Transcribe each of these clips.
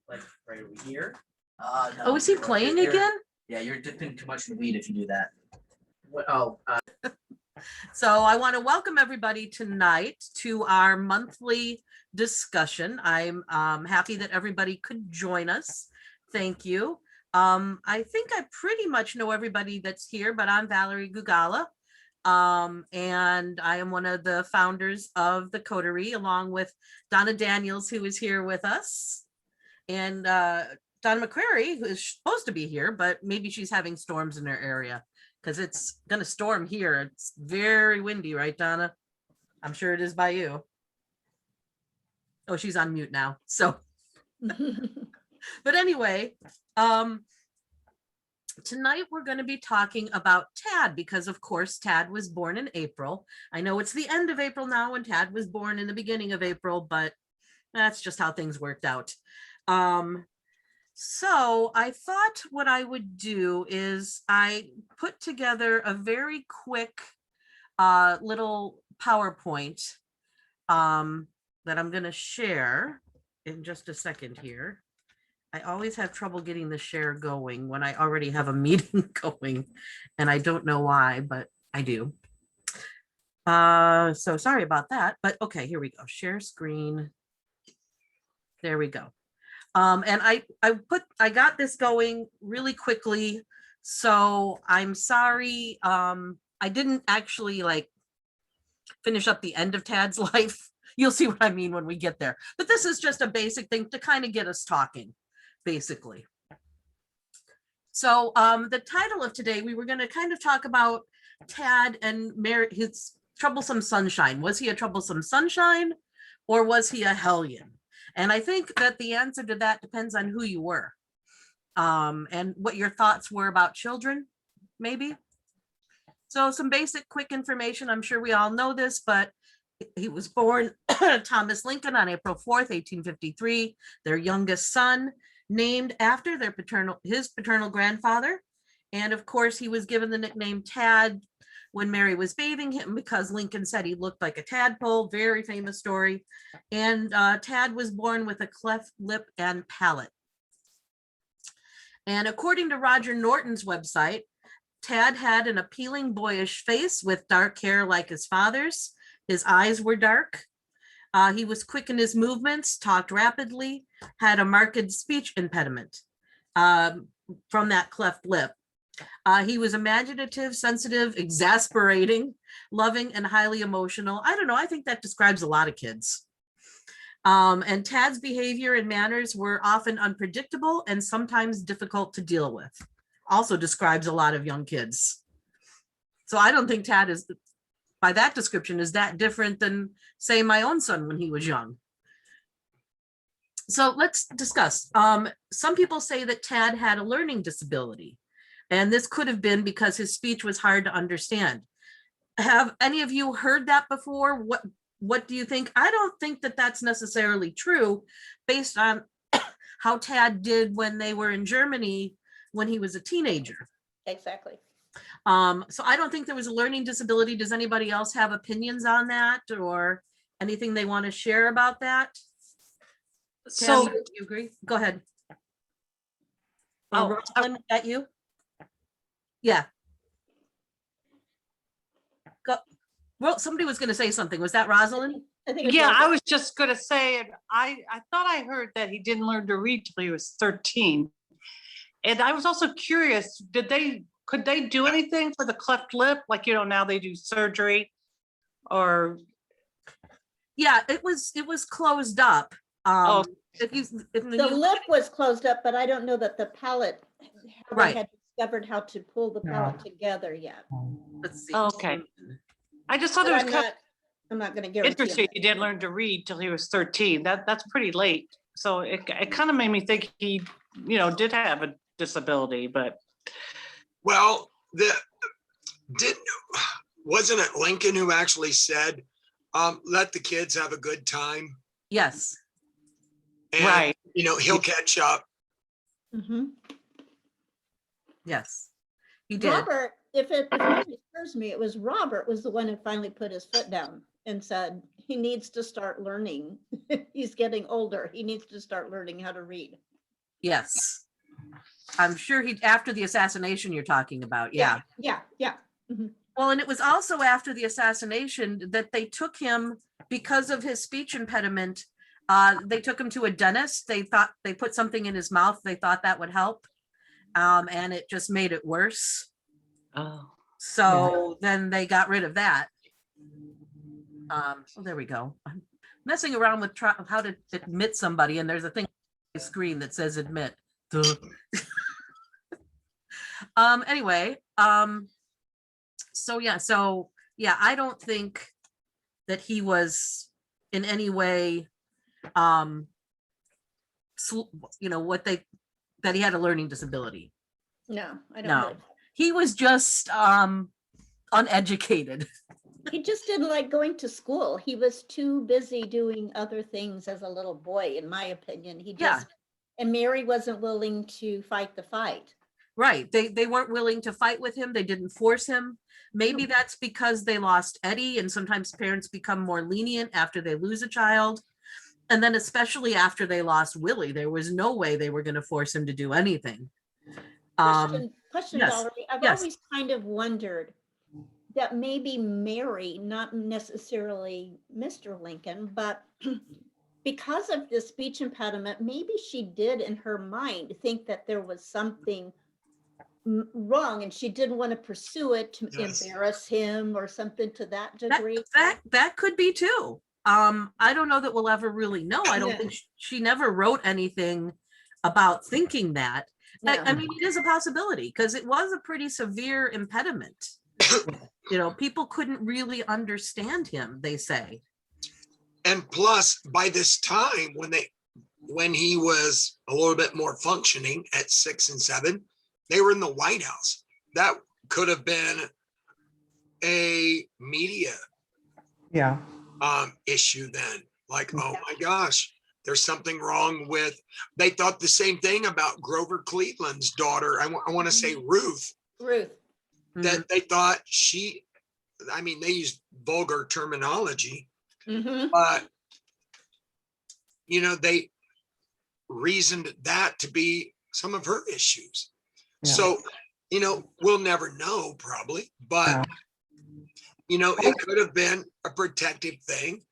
like right over here. No, Oh, is he playing again? Yeah, you're dipping too much in weed if you do that. What? Oh, So I want to welcome everybody tonight to our monthly discussion. I'm happy that everybody could join us. Thank you. I think I pretty much know everybody that's here, but I'm Valerie Gugala. And I am one of the founders of the Coterie, along with Donna Daniels, who is here with us. And Donna McCrary, who is supposed to be here, but maybe she's having storms in her area because it's going to storm here. It's very windy, right, Donna? I'm sure it is by you. Oh, she's on mute now. So, but anyway, tonight we're going to be talking about Tad because, of course, Tad was born in April. I know it's the end of April now and Tad was born in the beginning of April, but that's just how things worked out. So I thought what I would do is I put together a very quick little PowerPoint that I'm going to share in just a second here. I always have trouble getting the share going when I already have a meeting going, and I don't know why, but I do. So sorry about that, but okay, here we go. Share screen. There we go. And I got this going really quickly, so I'm sorry. I didn't actually like finish up the end of Tad's life. You'll see what I mean when we get there. But this is just a basic thing to kind of get us talking, basically. So the title of today, we were going to kind of talk about Tad and his troublesome sunshine. Was he a troublesome sunshine or was he a hellion? And I think that the answer to that depends on who you were and what your thoughts were about children, maybe. So some basic quick information. I'm sure we all know this, but he was born Thomas Lincoln on April 4th, 1853, their youngest son, named after his paternal grandfather. And of course, he was given the nickname Tad when Mary was bathing him because Lincoln said he looked like a tadpole. Very famous story. And Tad was born with a cleft lip and palate. And according to Roger Norton's website, Tad had an appealing boyish face with dark hair like his father's. His eyes were dark. He was quick in his movements, talked rapidly, had a marked speech impediment from that cleft lip. He was imaginative, sensitive, exasperating, loving, and highly emotional. I don't know. I think that describes a lot of kids. And Tad's behavior and manners were often unpredictable and sometimes difficult to deal with. Also describes a lot of young kids. So I don't think Tad is, by that description, is that different than, say, my own son when he was young. So let's discuss. Some people say that Tad had a learning disability. And this could have been because his speech was hard to understand. Have any of you heard that before? What do you think? I don't think that that's necessarily true based on how Tad did when they were in Germany when he was a teenager. Exactly. So I don't think there was a learning disability. Does anybody else have opinions on that or anything they want to share about that? So, Tammy, do you agree? Go ahead. Oh, Rosalind, at you? Yeah. Go. Well, somebody was going to say something. Was that Rosalind? I think. yeah, I was just going to say, I thought I heard that he didn't learn to read till he was 13. And I was also curious, could they do anything for the cleft lip? Like, now they do surgery or. Yeah, it was closed up. Oh. If The lip was closed up, but I don't know that the palate, how Right. they had discovered how to pull the palate together yet. Let's see. Okay. I just thought But it was I'm kind not, I'm not gonna of guarantee. interesting. He didn't learn to read till he was 13. That's pretty late. So it kind of made me think he, did have a disability, but. Well, wasn't it Lincoln who actually said, let the kids have a good time? Yes. And, Right. He'll catch up. Mhm. Yes. He did. Robert, if memory serves me, it was Robert was the one who finally put his foot down and said, he needs to start learning. He's getting older. He needs to start learning how to read. Yes. I'm sure he, after the assassination you're talking about, yeah. Yeah, yeah. Well, and it was also after the assassination that they took him because of his speech impediment. They took him to a dentist. They thought they put something in his mouth. They thought that would help. And it just made it worse. Oh. So then they got rid of that. Well, there we go. I'm messing around with how to admit somebody, and there's a thing on the screen that says admit. Duh. Anyway, so yeah, I don't think that he was in any way, that he had a learning disability. No, I don't. No, believe he was just uneducated. He just didn't like going to school. He was too busy doing other things as a little boy, in my opinion. He Yeah. just, and Mary wasn't willing to fight the fight. Right. They weren't willing to fight with him. They didn't force him. Maybe that's because they lost Eddie, and sometimes parents become more lenient after they lose a child. And then especially after they lost Willie, there was no way they were going to force him to do anything. Question, yes, Valerie. I've yes. always kind of wondered that maybe Mary, not necessarily Mr. Lincoln, but because of the speech impediment, maybe she did in her mind think that there was something wrong and she didn't want to pursue it to Yes. embarrass him or something to that degree. That could be too. I don't know that we'll ever really know. I don't Yeah. think she never wrote anything about thinking that. I No. mean, it is a possibility because it was a pretty severe impediment. People couldn't really understand him, they say. And plus, by this time, when he was a little bit more functioning at 6 and 7, they were in the White House. That could have been a media Yeah. issue then. Like, oh my gosh, there's something wrong with. They thought the same thing about Grover Cleveland's daughter. I want to say Ruth. Ruth. That they thought they used vulgar terminology, Mhm. but they reasoned that to be some of her issues. Yeah. So, we'll never know probably, but Yeah. it could have been a protective thing.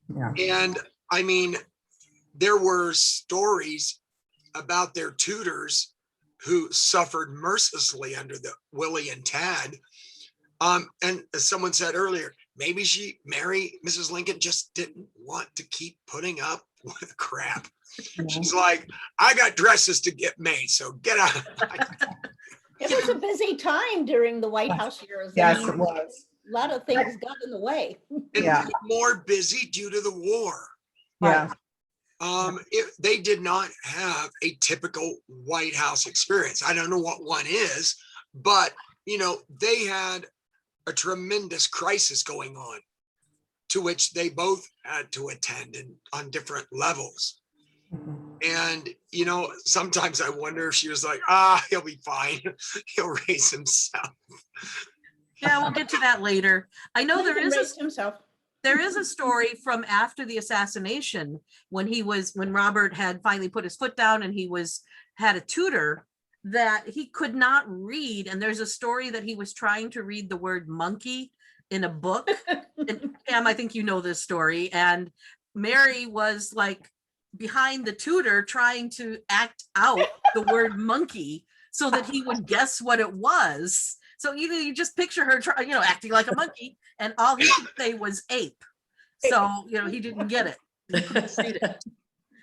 Yeah. And I mean, there were stories about their tutors who suffered mercilessly under the Willie and Tad. And as someone said earlier, maybe Mrs. Lincoln just didn't want to keep putting up with crap. She's like, I got dresses to get made, so get out. It was a busy time during the White House years. I Yes, mean, it was. a lot of things got in the way. And Yeah. more busy due to the war. Yeah. They did not have a typical White House experience. I don't know what one is, but they had a tremendous crisis going on, to which they both had to attend on different levels. Mhm. And sometimes I wonder if she was like, he'll be fine. He'll raise himself. Yeah, we'll get to that later. I know there Lincoln is raised himself. there is a story from after the assassination when Robert had finally put his foot down and he had a tutor that he could not read. And there's a story that he was trying to read the word monkey in a book. And Pam, I think you know this story. And Mary was like behind the tutor trying to act out the word monkey so that he would guess what it was. So you just picture her acting like a monkey, and all he could say was ape. So he didn't get it. He couldn't read it.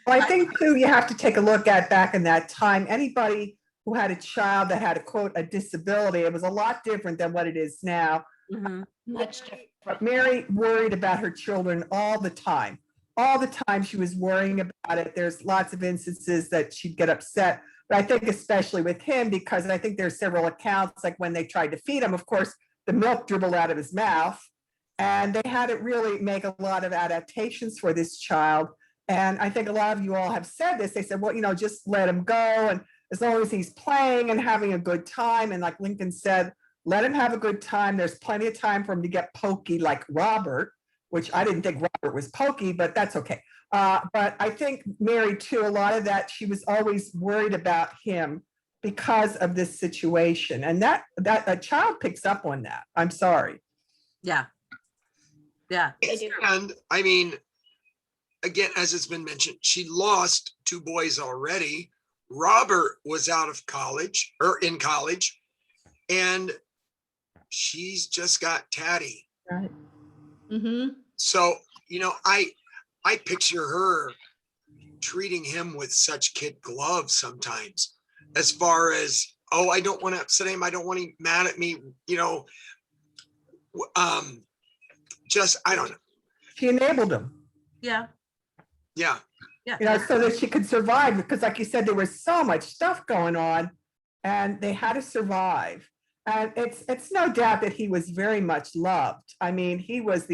Well, I think too, you have to take a look at back in that time, anybody who had a child that had a disability, it was a lot different than what it is now. Mhm. Much different. But Mary worried about her children all the time. All the time she was worrying about it. There's lots of instances that she'd get upset. But I think especially with him, because I think there's several accounts, like when they tried to feed him, of course, the milk dribbled out of his mouth. And they had to really make a lot of adaptations for this child. And I think a lot of you all have said this. They said, well, just let him go. And as long as he's playing and having a good time. And like Lincoln said, let him have a good time. There's plenty of time for him to get pokey like Robert. which I didn't think Robert was pokey, but that's okay. But I think Mary too, a lot of that, she was always worried about him because of this situation. And that a child picks up on that. I'm sorry. Yeah. Yeah. They do. And I mean, again, as it's been mentioned, she lost 2 boys already. Robert was out of college or in college, and she's just got Taddy. Right. Mm-hmm. So, you know, I picture her treating him with such kid gloves sometimes, as far as, oh, I don't want to upset him. I don't want him mad at me, you know. Just, I don't know. She enabled him, Yeah. Yeah. Yeah. so that she could survive, because like you said, there was so much stuff going on and they had to survive. And it's no doubt that he was very much loved. I mean, he was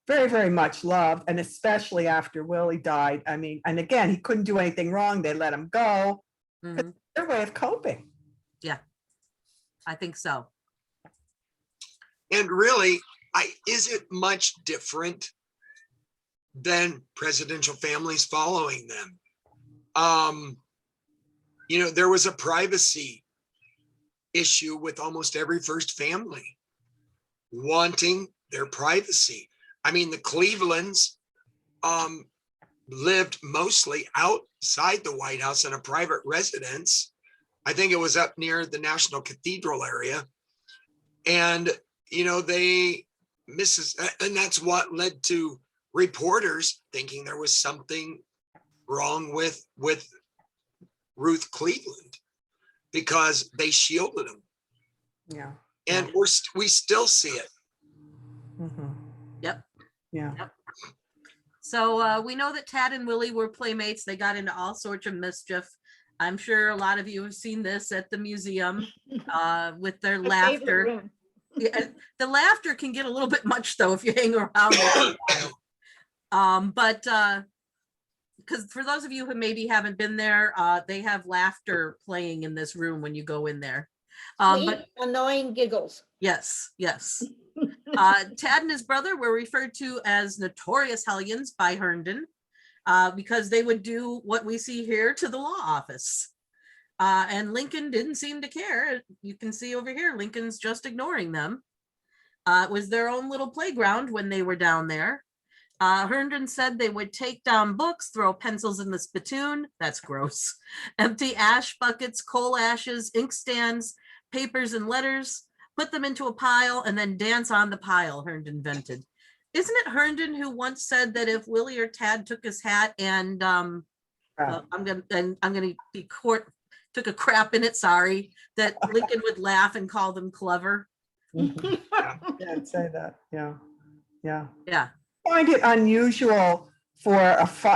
very, very much loved, and especially after Willie died. I mean, and again, he couldn't do anything wrong. They let him go. Mhm. Their way of coping. I think so. And really, is it much different than presidential families following them? You know, there was a privacy issue with almost every first family wanting their privacy. I mean, the Clevelands lived mostly outside the White House in a private residence. I think it was up near the National Cathedral area. And, you know, and that's what led to reporters thinking there was something wrong with Ruth Cleveland, because they shielded him. Yeah. And we still see it. Mhm. Yep. Yeah. So we know that Tad and Willie were playmates. They got into all sorts of mischief. I'm sure a lot of you have seen this at the museum with their My favorite laughter. room. Yeah, the laughter can get a little bit much though if you hang around there a while. But because for those of you who maybe haven't been there, they have laughter playing in this room when you go in there. But Sweet, annoying giggles. yes. Tad and his brother were referred to as notorious hellions by Herndon because they would do what we see here to the law office. And Lincoln didn't seem to care. You can see over here, Lincoln's just ignoring them. It was their own little playground when they were down there. Herndon said they would take down books, throw pencils in the spittoon. That's gross. Empty ash buckets, coal ashes, inkstands, papers and letters, put them into a pile and then dance on the pile, Herndon vented. Isn't it Herndon who once said that if Willie or Tad took his hat and I'm gonna be took a crap in it, sorry, that Lincoln would laugh and call them clever? Mhm. Yeah, I'd say that. Yeah. Yeah. I find it unusual for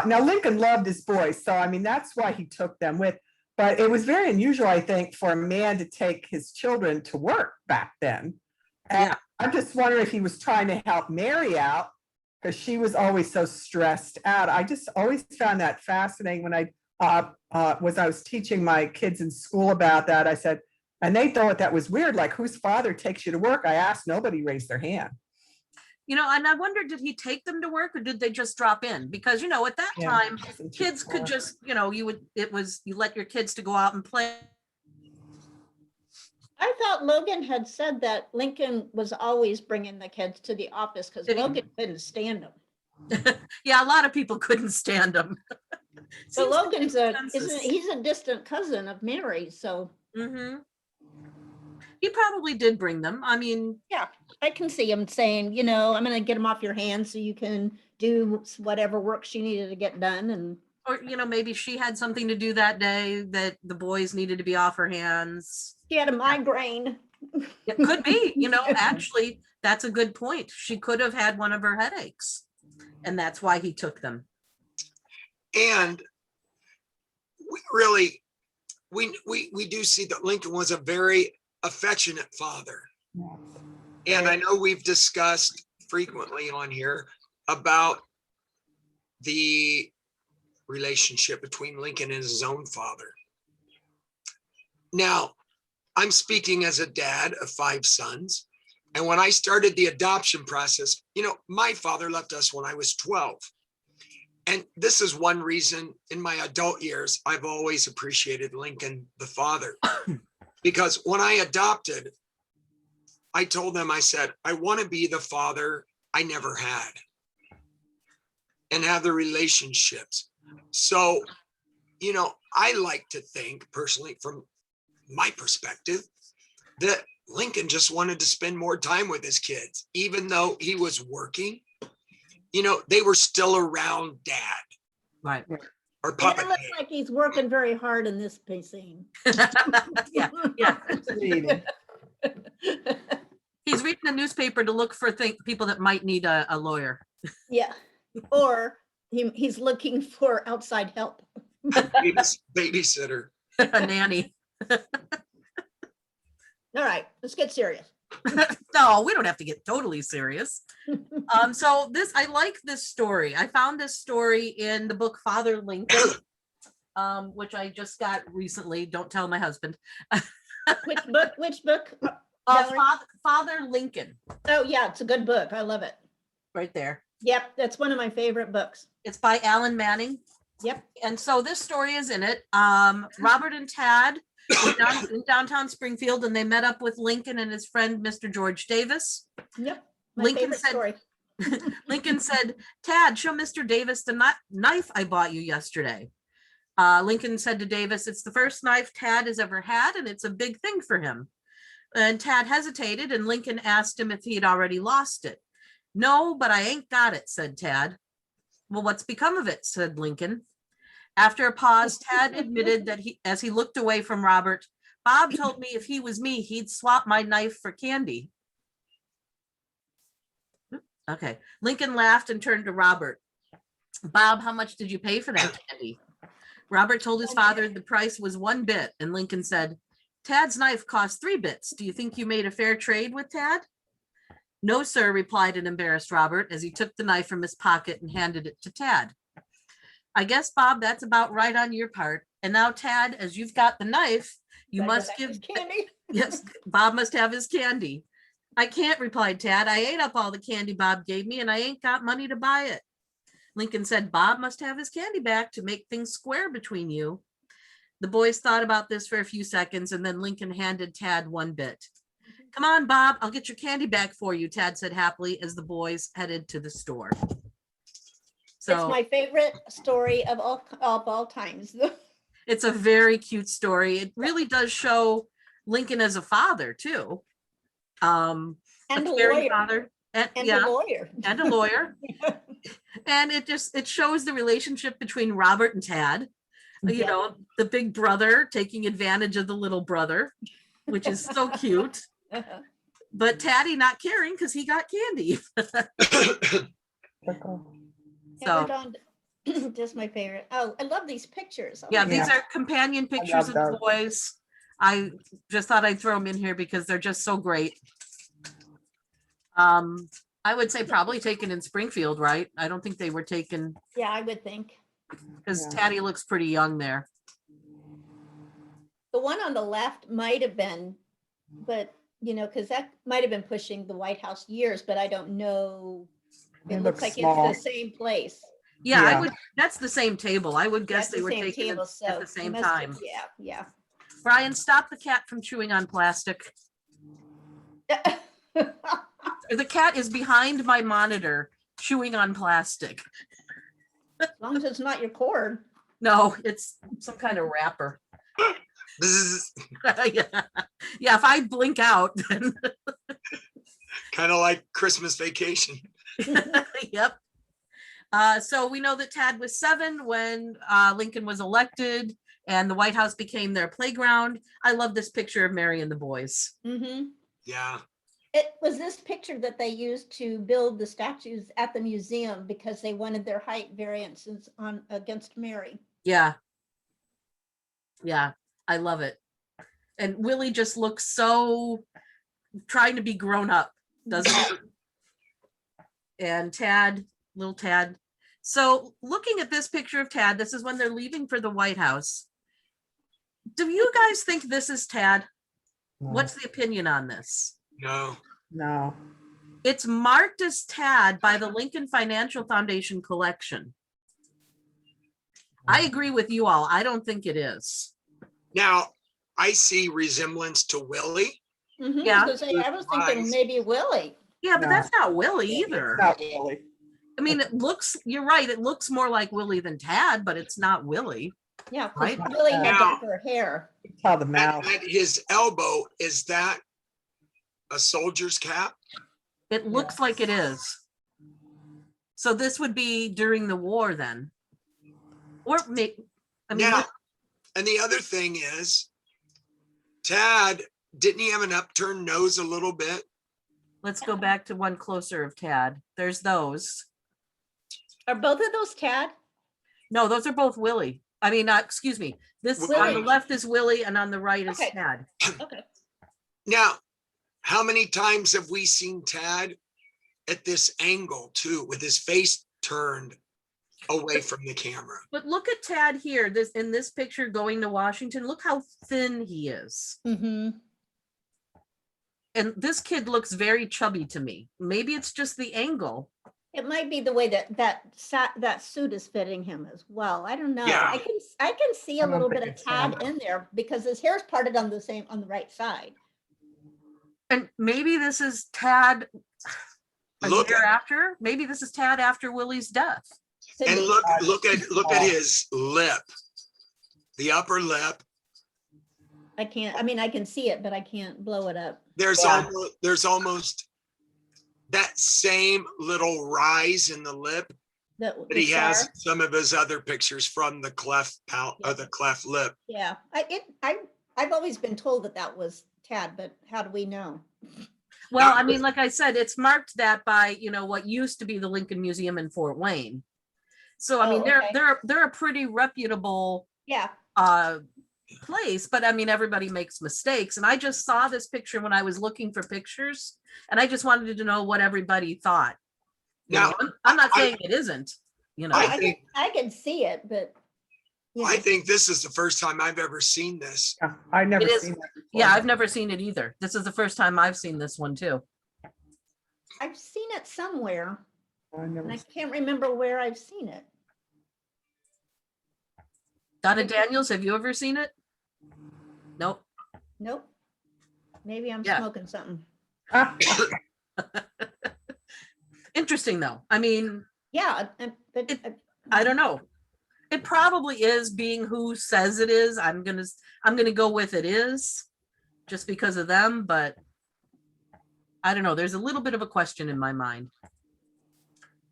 now Lincoln loved his boys, so I mean that's why he took them with, but it was very unusual, I think, for a man to take his children to work back then. And Yeah. I'm just wondering if he was trying to help Mary out, because she was always so stressed out. I just always found that fascinating. When I was teaching my kids in school about that, I said, and they thought that was weird, like, whose father takes you to work? I asked, nobody raised their hand. You know, and I wonder, did he take them to work or did they just drop in? Because, you know, at that Yeah. time, kids could just, you know, you let your kids to go out and play. I thought Logan had said that Lincoln was always bringing the kids to the office because Did he? Logan couldn't stand them. Yeah, a lot of people couldn't stand them. So Logan's consensus. he's a distant cousin of Mary's, so Mm-hmm. He probably did bring them. I mean, I can see him saying, I'm gonna get them off your hands so you can do whatever work she needed to get done. And or, you know, maybe she had something to do that day that the boys needed to be off her hands. she had a migraine. It could be, you know, actually, that's a good point. She could have had one of her headaches. And that's why he took them. And we really, we do see that Lincoln was a very affectionate father. And I know we've discussed frequently on here about the relationship between Lincoln and his own father. Now, I'm speaking as a dad of 5 sons, And when I started the adoption process, my father left us when I was 12. And this is one reason in my adult years, I've always appreciated Lincoln, the father, because when I adopted, I told them, I said, I want to be the father I never had and have the relationships. So, I like to think personally, from my perspective, that Lincoln just wanted to spend more time with his kids, even though he was working. They were still around dad Right. or And puppet. it looks like he's working very hard in this scene. Yeah, yeah. Reading. He's reading the newspaper to look for people that might need a lawyer. Yeah, or he's looking for outside help. Babysitter. A nanny. All right, let's get serious. No, we don't have to get totally serious. So I like this story. I found this story in the book Father Lincoln, which I just got recently. Don't tell my husband. Which book? Valerie? Father Lincoln, Oh, yeah, it's a good book. I love it. right there. Yep, that's one of my favorite books. It's by Alan Manning. Yep. And so this story is in it. Robert and Tad were down in downtown Springfield, and they met up with Lincoln and his friend, Mr. George Davis. Yep. My Lincoln favorite said- story. Lincoln said, Tad, show Mr. Davis the knife I bought you yesterday. Lincoln said to Davis, it's the first knife Tad has ever had, and it's a big thing for him. And Tad hesitated, and Lincoln asked him if he had already lost it. No, but I ain't got it, said Tad. Well, what's become of it, said Lincoln. After a pause, Tad admitted that as he looked away from Robert, Bob told me if he was me, he'd swap my knife for candy. Okay. Lincoln laughed and turned to Robert. Bob, how much did you pay for that candy? Robert told his father the price was 1 bit, and Lincoln said, Tad's knife cost 3 bits. Do you think you made a fair trade with Tad? No, sir, replied an embarrassed Robert as he took the knife from his pocket and handed it to Tad. I guess, Bob, that's about right on your part. And now, Tad, as you've got the knife, you Gotta must back give his candy. Yes, Bob must have his candy. I can't, replied Tad. I ate up all the candy Bob gave me, and I ain't got money to buy it. Lincoln said, Bob must have his candy back to make things square between you. The boys thought about this for a few seconds, and then Lincoln handed Tad 1 bit. Come on, Bob, I'll get your candy back for you, Tad said happily as the boys headed to the store. It's So my favorite story of all times. it's a very cute story. It really does show Lincoln as a father too. And a caring lawyer. father, and And yeah, a lawyer. and a lawyer. And it shows the relationship between Robert and Tad. You Yeah. know, the big brother taking advantage of the little brother, which is so cute. But Taddy not caring because he got candy. Yeah, we're down to- just my favorite. Oh, I love these pictures. Oh, Yeah, my these Yeah. are companion pictures of love the those. boys. I just thought I'd throw them in here because they're just so great. I would say probably taken in Springfield, right? I don't think they were taken Yeah, I would think. because Yeah. Taddy looks pretty young there. The one on the left might have been, but because that might have been pushing the White House years, but I don't know. It It looks looks like small. it's the same place. Yeah, I Yeah. would, that's the same table. I would guess That's they the were same taken table, at so the it same must- time. Yeah, yeah. Brian, stop the cat from chewing on plastic. The cat is behind my monitor chewing on plastic. As long as it's not your cord. No, it's some kind of wrapper. Bzzz, Yeah, yeah, if I blink out, then kind of like Christmas Vacation. yep. So we know that Tad was 7 when Lincoln was elected and the White House became their playground. I love this picture of Mary and the boys. Mm-hmm. Yeah. It was this picture that they used to build the statues at the museum because they wanted their height variances against Mary. Yeah. Yeah, I love it. And Willie just looks so trying to be grown up, doesn't he? And Tad, little Tad. So looking at this picture of Tad, this is when they're leaving for the White House. Do you guys think this is Tad? What's the opinion on this? No. No. It's marked as Tad by the Lincoln Financial Foundation collection. I agree with you all. I don't think it is. Now, I see resemblance to Willie. Mhm, Yeah. I was gonna say, I was thinking Right. maybe Willie. Yeah, but No. that's not Willie either. Not really. I mean, it looks, you're right, it looks more like Willie than Tad, but it's not Willie. Yeah, 'cause Right. Willie had Now- darker hair. Tell the At, mouth. at his elbow, is that a soldier's cap? It looks like it is. So this would be during the war then. Or I mean, Now, and the other thing is, Tad, didn't he have an upturned nose a little bit? let's go back to one closer of Tad. There's those. Are both of those Tad? No, those are both Willie. I mean, excuse me. This on the Willie. left is Willie and on the right is Okay. Tad. Okay. Now, how many times have we seen Tad at this angle too, with his face turned away from the camera? But look at Tad here, this in this picture going to Washington. Look how thin he is. Mm-hmm. And this kid looks very chubby to me. Maybe it's just the angle. It might be the way that suit is fitting him as well. I don't know. Yeah. I can see a I don't little think bit of it's Tad him. in there because his hair's parted on the right side. And maybe this is Tad a Look year at, after. Maybe this is Tad after Willie's death. Could and be. look at his lip, the upper lip. I can't, I mean, I can see it, but I can't blow it up. Yeah. There's almost that same little rise in the lip That that he the has scar. in some of his other pictures from the cleft palate or the cleft lip. Yeah, I've always been told that was Tad, but how do we know? Well, That I mean, was- like I said, it's marked that by, what used to be the Lincoln Museum in Fort Wayne. So, I mean, Oh, they're okay. they're a pretty reputable Yeah, place, but I mean, everybody makes mistakes. And I just saw this picture when I was looking for pictures, and I just wanted to know what everybody thought. Now, I'm not I- saying it isn't, I think- I can see it, but. yeah. I think this is the first time I've ever seen this. Yeah, I've never It is- seen that before. Yeah, I've never seen it either. This is the first time I've seen this one too. I've seen it somewhere, I've never and I seen- can't remember where I've seen it. Donna Daniels, have you ever seen it? Nope. Nope. Maybe I'm Yeah. smoking something. Ah, Interesting though. I mean, Yeah, but I don't know. It probably is, being who says it is. I'm gonna go with it is, just because of them, but I don't know. There's a little bit of a question in my mind.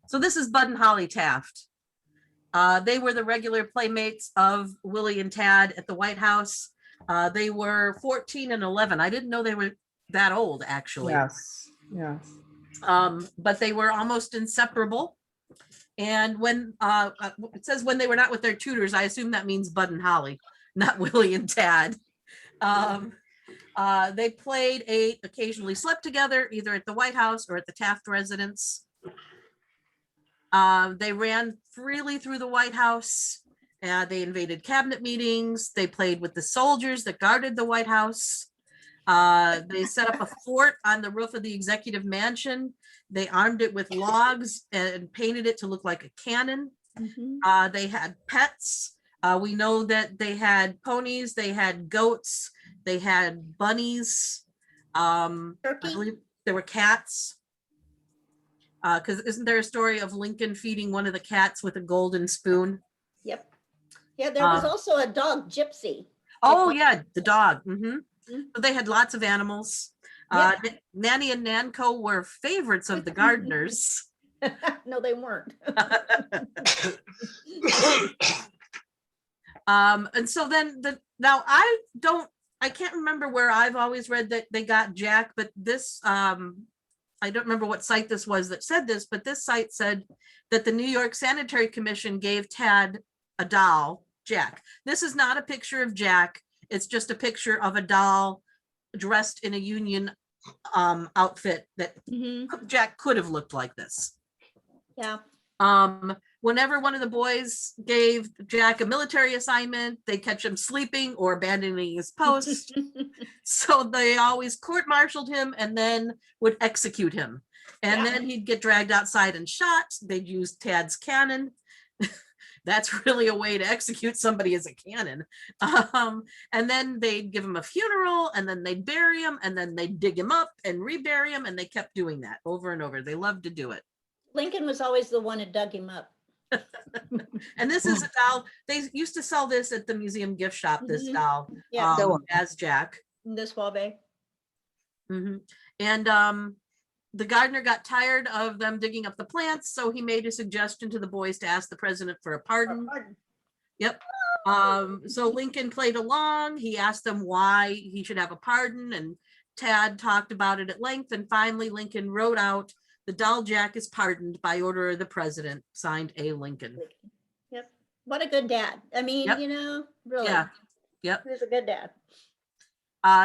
So this is Bud and Holly Taft. They were the regular playmates of Willie and Tad at the White House. They were 14 and 11. I didn't know they were that old, actually. yes, yes. But they were almost inseparable. And when it says when they were not with their tutors, I assume that means Bud and Holly, not Willie and Tad. They played, ate, occasionally slept together, either at the White House or at the Taft residence. They ran freely through the White House. They invaded cabinet meetings. They played with the soldiers that guarded the White House. They set up a fort on the roof of the executive mansion. They armed it with logs and painted it to look like a cannon. Mhm. They had pets. We know that they had ponies, they had goats, they had bunnies. I Turkey? believe there were cats. Because isn't there a story of Lincoln feeding one of the cats with a golden spoon? Yep. Yeah, there was Uh, also a dog, Gypsy. Oh, yeah, the dog. hmm Mhm. So they had lots of animals. Yeah. Nanny and Nanco were favorites of the gardeners. No, they weren't. And so then now I can't remember where I've always read that they got Jack, but this, I don't remember what site this was that said this, but this site said that the New York Sanitary Commission gave Tad a doll, Jack. This is not a picture of Jack. It's just a picture of a doll dressed in a Union outfit that Mhm. Jack could have looked like this. Yeah, whenever one of the boys gave Jack a military assignment, they catch him sleeping or abandoning his post. So they always court-martialed him and then would execute him. And Yeah. then he'd get dragged outside and shot. They'd use Tad's cannon. That's really a way to execute somebody as a cannon. And then they'd give him a funeral, and then they'd bury him, and then they'd dig him up and rebury him, and they kept doing that over and over. They loved to do it. Lincoln was always the one who dug him up. And this is a doll. They used to sell this at the museum gift shop, this Mhm. doll, Yeah, as Jack. this Wabe. Mhm. And the gardener got tired of them digging up the plants, so he made a suggestion to the boys to ask the president for a pardon. So Lincoln played along. He asked them why he should have a pardon, and Tad talked about it at length. And finally, Lincoln wrote out, "The doll Jack is pardoned by order of the president," signed A. Lincoln. Yep. What a good dad. I mean, Yep. you know, really. Yeah. Yep. He was a good dad.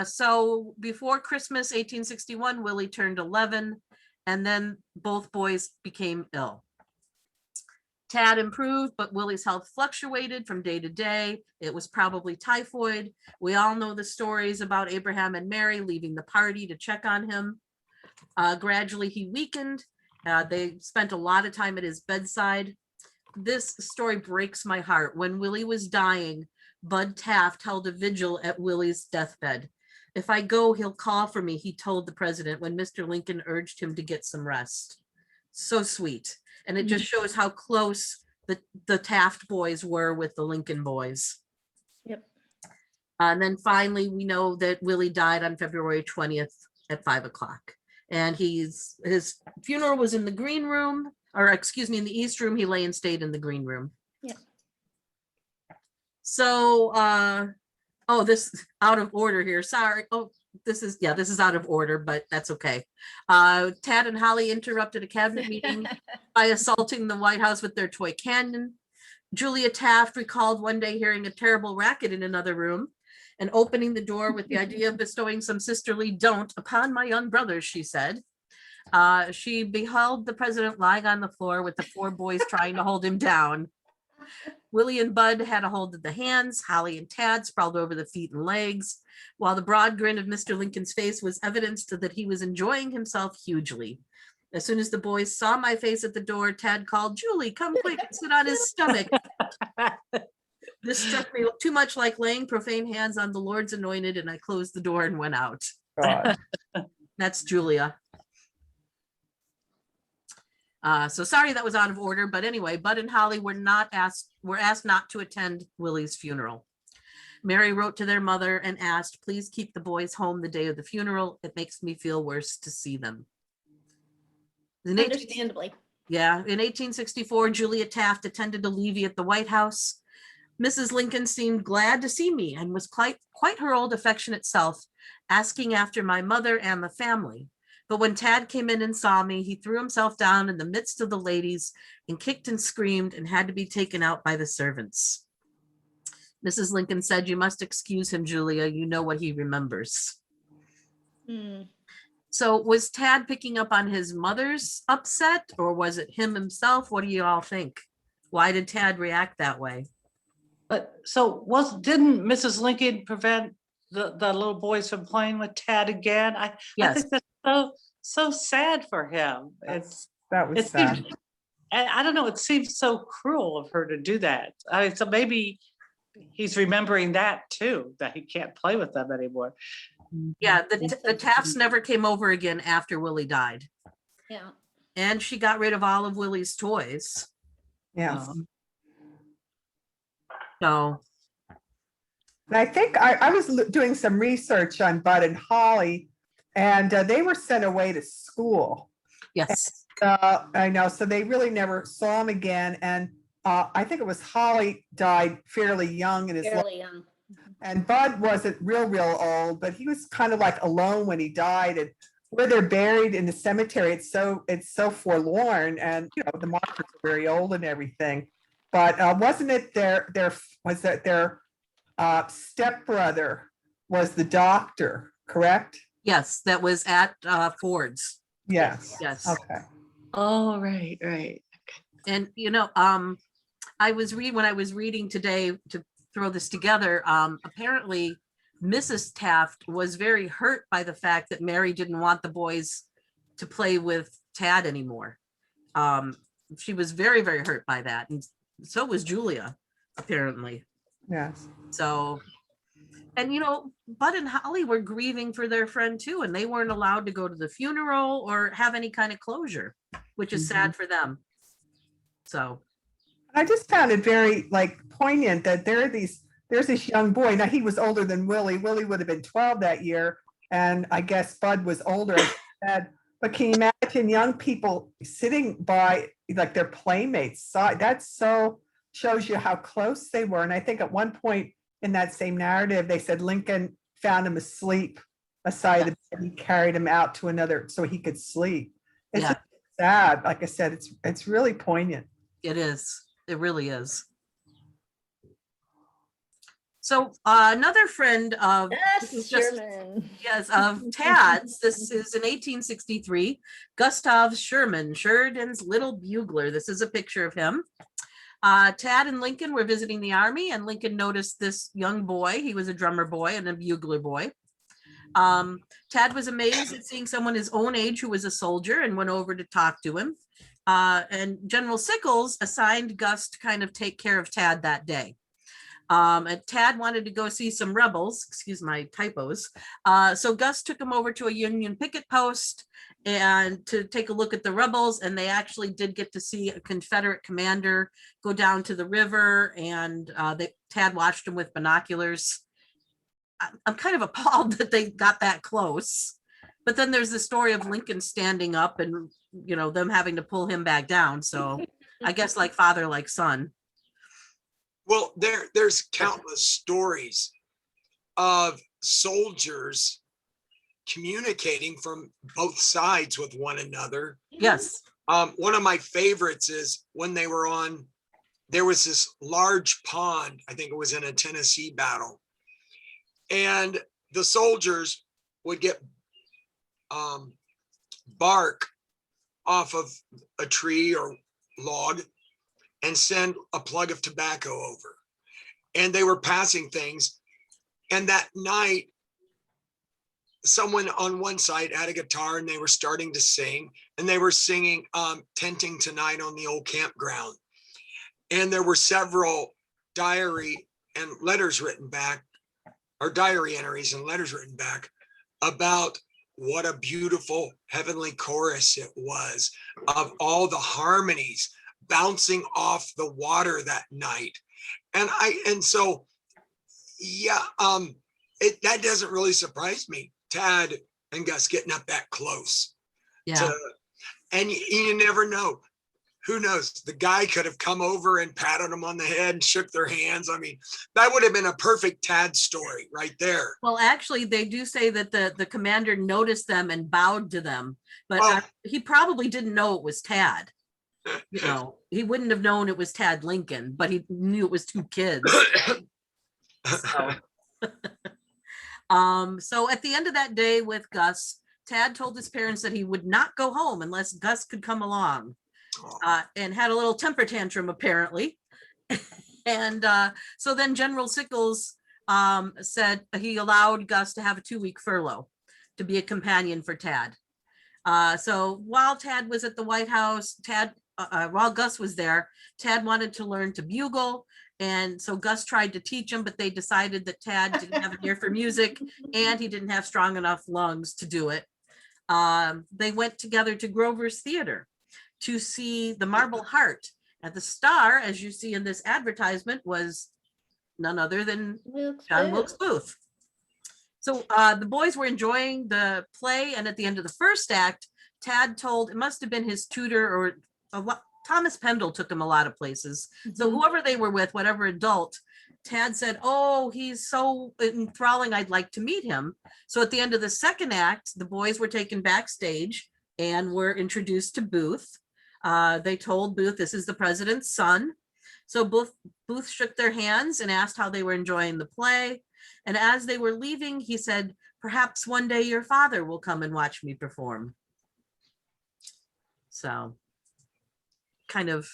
So before Christmas 1861, Willie turned 11, and then both boys became ill. Tad improved, but Willie's health fluctuated from day to day. It was probably typhoid. We all know the stories about Abraham and Mary leaving the party to check on him. Gradually, he weakened. They spent a lot of time at his bedside. This story breaks my heart. When Willie was dying, Bud Taft held a vigil at Willie's deathbed. "If I go, he'll call for me," he told the president when Mr. Lincoln urged him to get some rest. So sweet. And it just shows how close the Taft boys were with the Lincoln boys. Yep. And then finally, we know that Willie died on February 20th at 5 o'clock. And his funeral was in the green room, or excuse me, in the East room. He lay and stayed in the green room. Yeah. So, oh, this out of order here. Sorry. Oh, this is out of order, but that's okay. Tad and Holly interrupted a cabinet meeting by assaulting the White House with their toy cannon. Julia Taft recalled one day hearing a terrible racket in another room and opening the door with the idea of bestowing some sisterly "don't" upon my young brothers, she said. She beheld the president lying on the floor with the 4 boys trying to hold him down. Willie and Bud had a hold of the hands. Holly and Tad sprawled over the feet and legs, while the broad grin of Mr. Lincoln's face was evidence that he was enjoying himself hugely. As soon as the boys saw my face at the door, Tad called, "Julie, come quick and sit on his stomach." This struck me too much like laying profane hands on the Lord's anointed, and I closed the door and went out. God. That's Julia. So sorry that was out of order, but anyway, Bud and Holly were asked not to attend Willie's funeral. Mary wrote to their mother and asked, "Please keep the boys home the day of the funeral. It makes me feel worse to see them." In Understandably. in 1864, Julia Taft attended a levee at the White House. Mrs. Lincoln seemed glad to see me and was quite her old affectionate self, asking after my mother and the family. But when Tad came in and saw me, he threw himself down in the midst of the ladies and kicked and screamed and had to be taken out by the servants. Mrs. Lincoln said, "You must excuse him, Julia. You know what he remembers." Hmm. So was Tad picking up on his mother's upset, or was it him himself? What do you all think? Why did Tad react that way? But so didn't Mrs. Lincoln prevent the little boys from playing with Tad again? I Yes. think that's so sad for him. That was It sad. seems, and I don't know, it seems so cruel of her to do that. I mean, so maybe he's remembering that too, that he can't play with them anymore. Yeah, the Tafts never came over again after Willie died. Yeah. And she got rid of all of Willie's toys. Yeah. So, And I think I was doing some research on Bud and Holly, and they were sent away to school. yes. I know, so they really never saw him again. And I think it was Holly died fairly young in his life. Fairly young. And Bud wasn't real old, but he was kind of like alone when he died. And where they're buried in the cemetery, it's so forlorn, and you know the markers are very old and everything. But wasn't it their stepbrother was the doctor, correct? Yes, that was at Ford's. Yes. Yes. Okay. Oh, right. And I was reading when I was reading today to throw this together. Apparently, Mrs. Taft was very hurt by the fact that Mary didn't want the boys to play with Tad anymore. She was very, very hurt by that, and so was Julia, apparently. Yes. So, and Bud and Holly were grieving for their friend too, and they weren't allowed to go to the funeral or have any kind of closure, which is sad for them. So. I just found it very poignant that there's this young boy. Now he was older than Willie. Willie would have been 12 that year. And I guess Bud was older. As you said. But can you imagine young people sitting by their playmates side? That so shows you how close they were. And I think at one point in that same narrative, they said Lincoln found him asleep aside the bed. He carried him out to another so he could sleep. It's just sad. Like I said, it's really poignant. It is. It really is. So another friend of this is just- Sherman. yes, of Tad's. This is in 1863. Gustav Sherman, Sheridan's little bugler. This is a picture of him. Tad and Lincoln were visiting the army, and Lincoln noticed this young boy. He was a drummer boy and a bugler boy. Tad was amazed at seeing someone his own age who was a soldier and went over to talk to him. And General Sickles assigned Gus to kind of take care of Tad that day. And Tad wanted to go see some rebels, excuse my typos. So Gus took him over to a Union picket post and to take a look at the rebels. And they actually did get to see a Confederate commander go down to the river, and Tad watched him with binoculars. I'm kind of appalled that they got that close. But then there's the story of Lincoln standing up and, them having to pull him back down. So I guess like father, like son. Well, there's countless stories of soldiers communicating from both sides with one another. Yes. One of my favorites is when there was this large pond, I think it was in a Tennessee battle, and the soldiers would get bark off of a tree or log and send a plug of tobacco over. And they were passing things. And that night, someone on one side had a guitar and they were starting to sing, and they were singing Tenting Tonight on the Old Campground. And there were several diary and letters written back, or diary entries and letters written back about what a beautiful heavenly chorus it was of all the harmonies bouncing off the water that night. And so that doesn't really surprise me, Tad and Gus getting up that close. Yeah. And you never know. Who knows? The guy could have come over and patted them on the head and shook their hands. I mean, that would have been a perfect Tad story right there. Well, actually, they do say that the commander noticed them and bowed to them, but he probably didn't know it was Tad. He wouldn't have known it was Tad Lincoln, but he knew it was two kids. So. So at the end of that day with Gus, Tad told his parents that he would not go home unless Gus could come along, and had a little temper tantrum apparently. And so then General Sickles said he allowed Gus to have a 2-week furlough to be a companion for Tad. So while Tad was at the White House, while Gus was there, Tad wanted to learn to bugle. And so Gus tried to teach him, but they decided that Tad didn't have an ear for music and he didn't have strong enough lungs to do it. They went together to Grover's Theater to see The Marble Heart. And the star, as you see in this advertisement, was none other than John Wilkes Booth. So the boys were enjoying the play, and at the end of the first act, Tad told, it must have been his tutor or Thomas Pendle took him a lot of places. So whoever they were with, whatever adult, Tad said, "Oh, he's so enthralling, I'd like to meet him." So at the end of the second act, the boys were taken backstage and were introduced to Booth. They told Booth, "This is the president's son." So Booth shook their hands and asked how they were enjoying the play. And as they were leaving, he said, "Perhaps one day your father will come and watch me perform." So kind of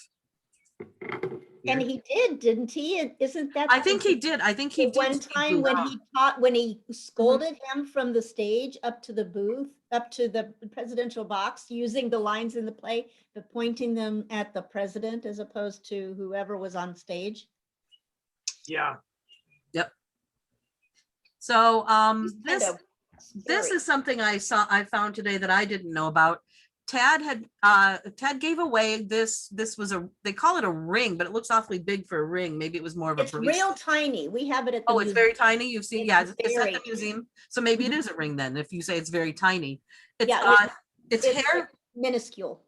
And he did, didn't he? And isn't that? I think he did. I think he the did. one speak time Booth. when he scolded him from the stage up to the booth, up to the presidential box, using the lines in the play, but pointing them at the president as opposed to whoever was on stage. Yeah. So Kind this of this scary. is something I found today that I didn't know about. Tad gave away this was they call it a ring, but it looks awfully big for a ring. Maybe it was more of a It's bracelet. real tiny. We have it at the. Oh, it's museum. very tiny. You've seen, It's yeah, it's at very- the museum. So maybe it is a ring then, if you say it's very tiny. It's Yeah, it's it's hair, minuscule.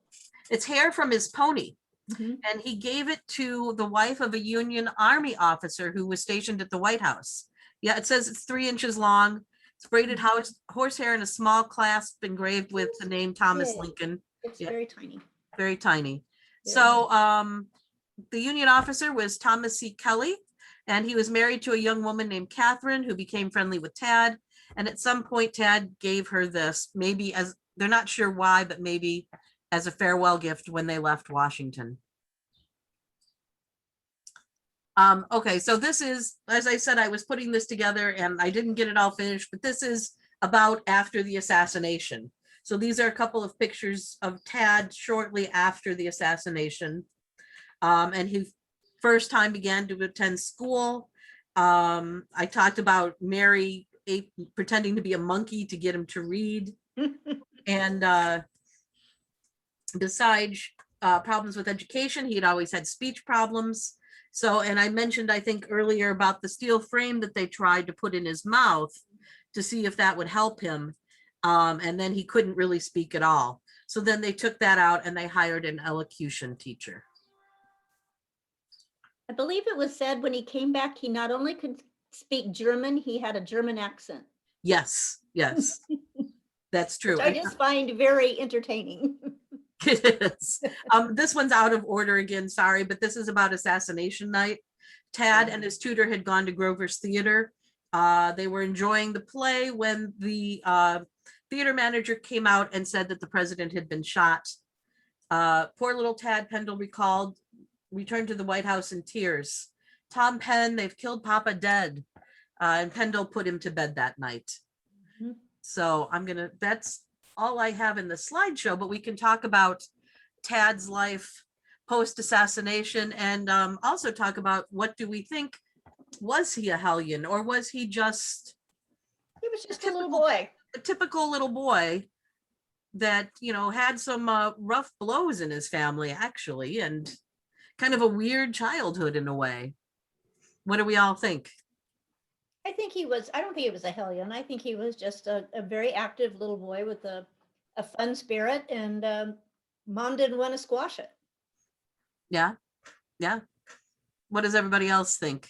it's hair from his pony. Mhm. And he gave it to the wife of a Union Army officer who was stationed at the White House. Yeah, it says it's 3 inches long. It's braided horsehair in a small clasp engraved with the name Thomas Yeah. Lincoln. It's Yeah. very tiny. Very tiny. Very So the Union officer was Thomas C. Kelly, and he was married to a young woman named Catherine who became friendly with Tad. And at some point, Tad gave her this, maybe as, they're not sure why, but maybe as a farewell gift when they left Washington. Okay, so this is, as I said, I was putting this together and I didn't get it all finished, but this is about after the assassination. So these are a couple of pictures of Tad shortly after the assassination. And he first time began to attend school. I talked about Mary pretending to be a monkey to get him to read. And besides problems with education, he had always had speech problems. So, and I mentioned, I think earlier about the steel frame that they tried to put in his mouth to see if that would help him. And then he couldn't really speak at all. So then they took that out and they hired an elocution teacher. I believe it was said when he came back, he not only could speak German, he had a German accent. Yes, yes, that's true. Which I just find very entertaining. It is. This one's out of order again, sorry, but this is about assassination night. Tad and his tutor had gone to Grover's Theater. They were enjoying the play when the theater manager came out and said that the president had been shot. Poor little Tad, Pendle recalled, returned to the White House in tears. Tom Penn, they've killed Papa dead. And Pendle put him to bed that night. Mhm. So that's all I have in the slideshow, but we can talk about Tad's life post-assassination and also talk about what do we think, was he a hellion or was he just He was just a little boy. a typical little boy that, you know, had some rough blows in his family actually, and kind of a weird childhood in a way. What do we all think? I don't think he was a hellion. I think he was just a very active little boy with a fun spirit, and mom didn't want to squash it. Yeah. Yeah. What does everybody else think?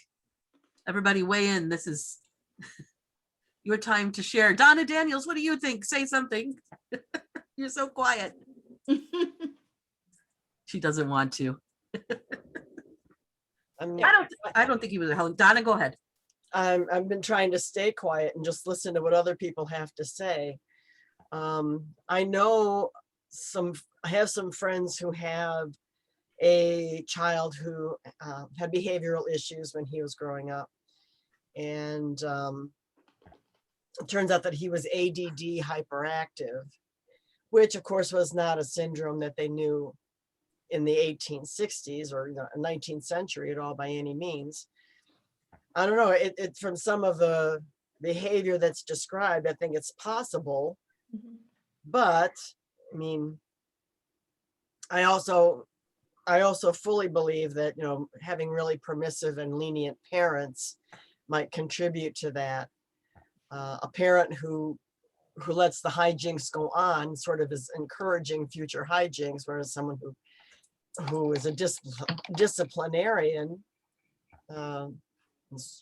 Everybody weigh in. This is your time to share. Donna Daniels, what do you think? Say something. You're so quiet. She doesn't want to. I don't think he was a hellion. Donna, go ahead. I've been trying to stay quiet and just listen to what other people have to say. I know I have some friends who have a child who had behavioral issues when he was growing up. And it turns out that he was ADD hyperactive, which of course was not a syndrome that they knew in the 1860s or 19th century at all by any means. I don't know, it from some of the behavior that's described, I think it's possible. But I mean, I also fully believe that, you know, having really permissive and lenient parents might contribute to that. A parent who lets the hijinks go on sort of is encouraging future hijinks, whereas someone who is a disciplinarian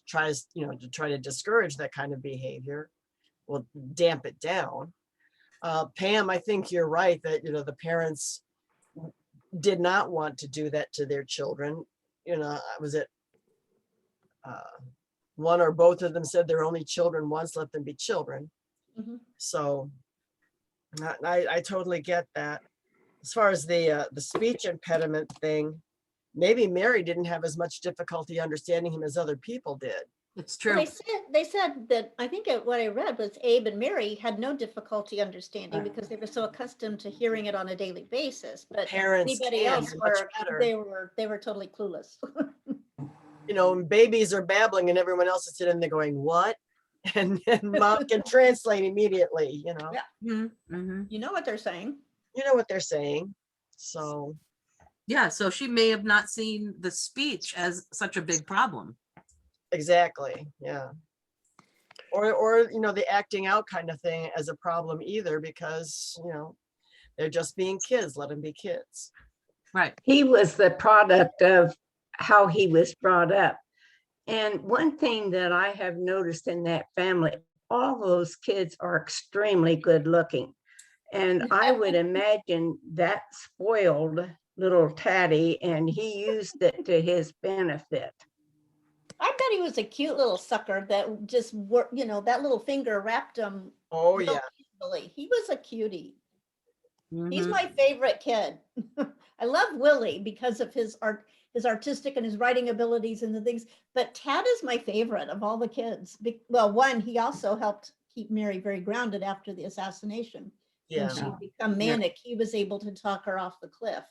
tries, you know, to try to discourage that kind of behavior, will damp it down. Pam, I think you're right that, you know, the parents did not want to do that to their children. You know, was it one or both of them said they're only children once, let them be children. Mhm. So I totally get that. As far as the speech impediment thing, maybe Mary didn't have as much difficulty understanding him as other people did. It's Well, true. they said that, I think what I read was Abe and Mary had no difficulty understanding because they were so accustomed to hearing it on a daily basis, but Parents anybody can else much were, better. they were totally clueless. You know, babies are babbling and everyone else is sitting there going, what? And mom can translate immediately, you know. Yeah. Mm-hmm. You know what they're saying? You know what they're saying. So, Yeah, so she may have not seen the speech as such a big problem. exactly, yeah. Or, you know, the acting out kind of thing as a problem either, because, you know, they're just being kids, let them be kids. Right. He was the product of how he was brought up. And one thing that I have noticed in that family, all those kids are extremely good looking. And I would imagine that spoiled little Taddy, and he used it to his benefit. I bet he was a cute little sucker that just worked, you know, that little finger wrapped him. Oh, real yeah. easily. He was a cutie. He's Mhm. my favorite kid. I love Willie because of his artistic and his writing abilities and the things, but Tad is my favorite of all the kids. Well, one, he also helped keep Mary very grounded after the assassination. Yeah. When she became manic, he was able to talk her off the cliff.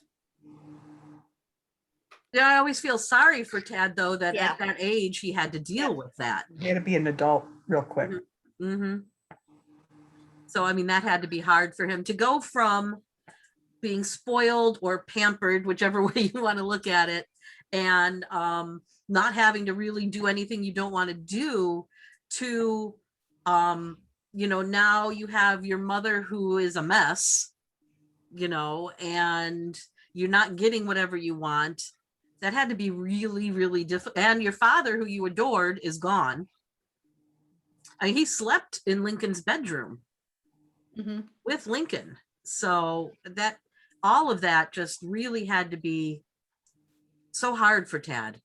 Yeah, I always feel sorry for Tad, though, that Yeah. at that age he had to deal with that. He had to be an adult real quick. Mm-hmm. So, I mean, that had to be hard for him to go from being spoiled or pampered, whichever way you want to look at it, and not having to really do anything you don't want to do, to, you know, now you have your mother who is a mess, you know, and you're not getting whatever you want. That had to be really, really difficult. And your father, who you adored, is gone. I mean, he slept in Lincoln's bedroom Mhm. with Lincoln. So that all of that just really had to be so hard for Tad.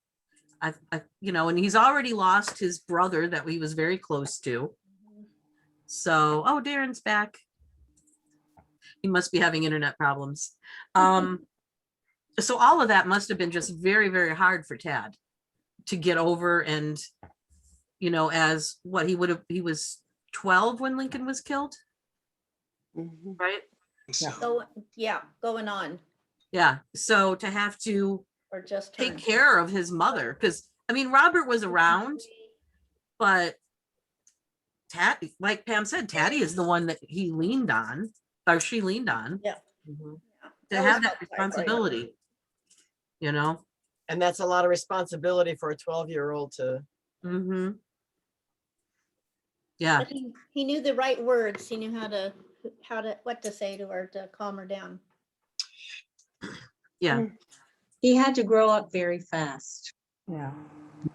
You know, and he's already lost his brother that he was very close to. So, oh, Darren's back. He must be having internet problems. So all of that must have been just very, very hard for Tad to get over. And, you know, as what he was 12 when Lincoln was killed, right? So, So, yeah, going on, Yeah. So to have to or just take turned. care of his mother, because I mean, Robert was around, but Tad, like Pam said, Taddy is the one that he leaned on, or she leaned on, Mhm. to That was have that about right for him. responsibility, you know? And that's a lot of responsibility for a 12-year-old to, Mm-hmm. Yeah. But he knew the right words. He knew what to say to her to calm her down. Yeah. He had to grow up very fast. Yeah.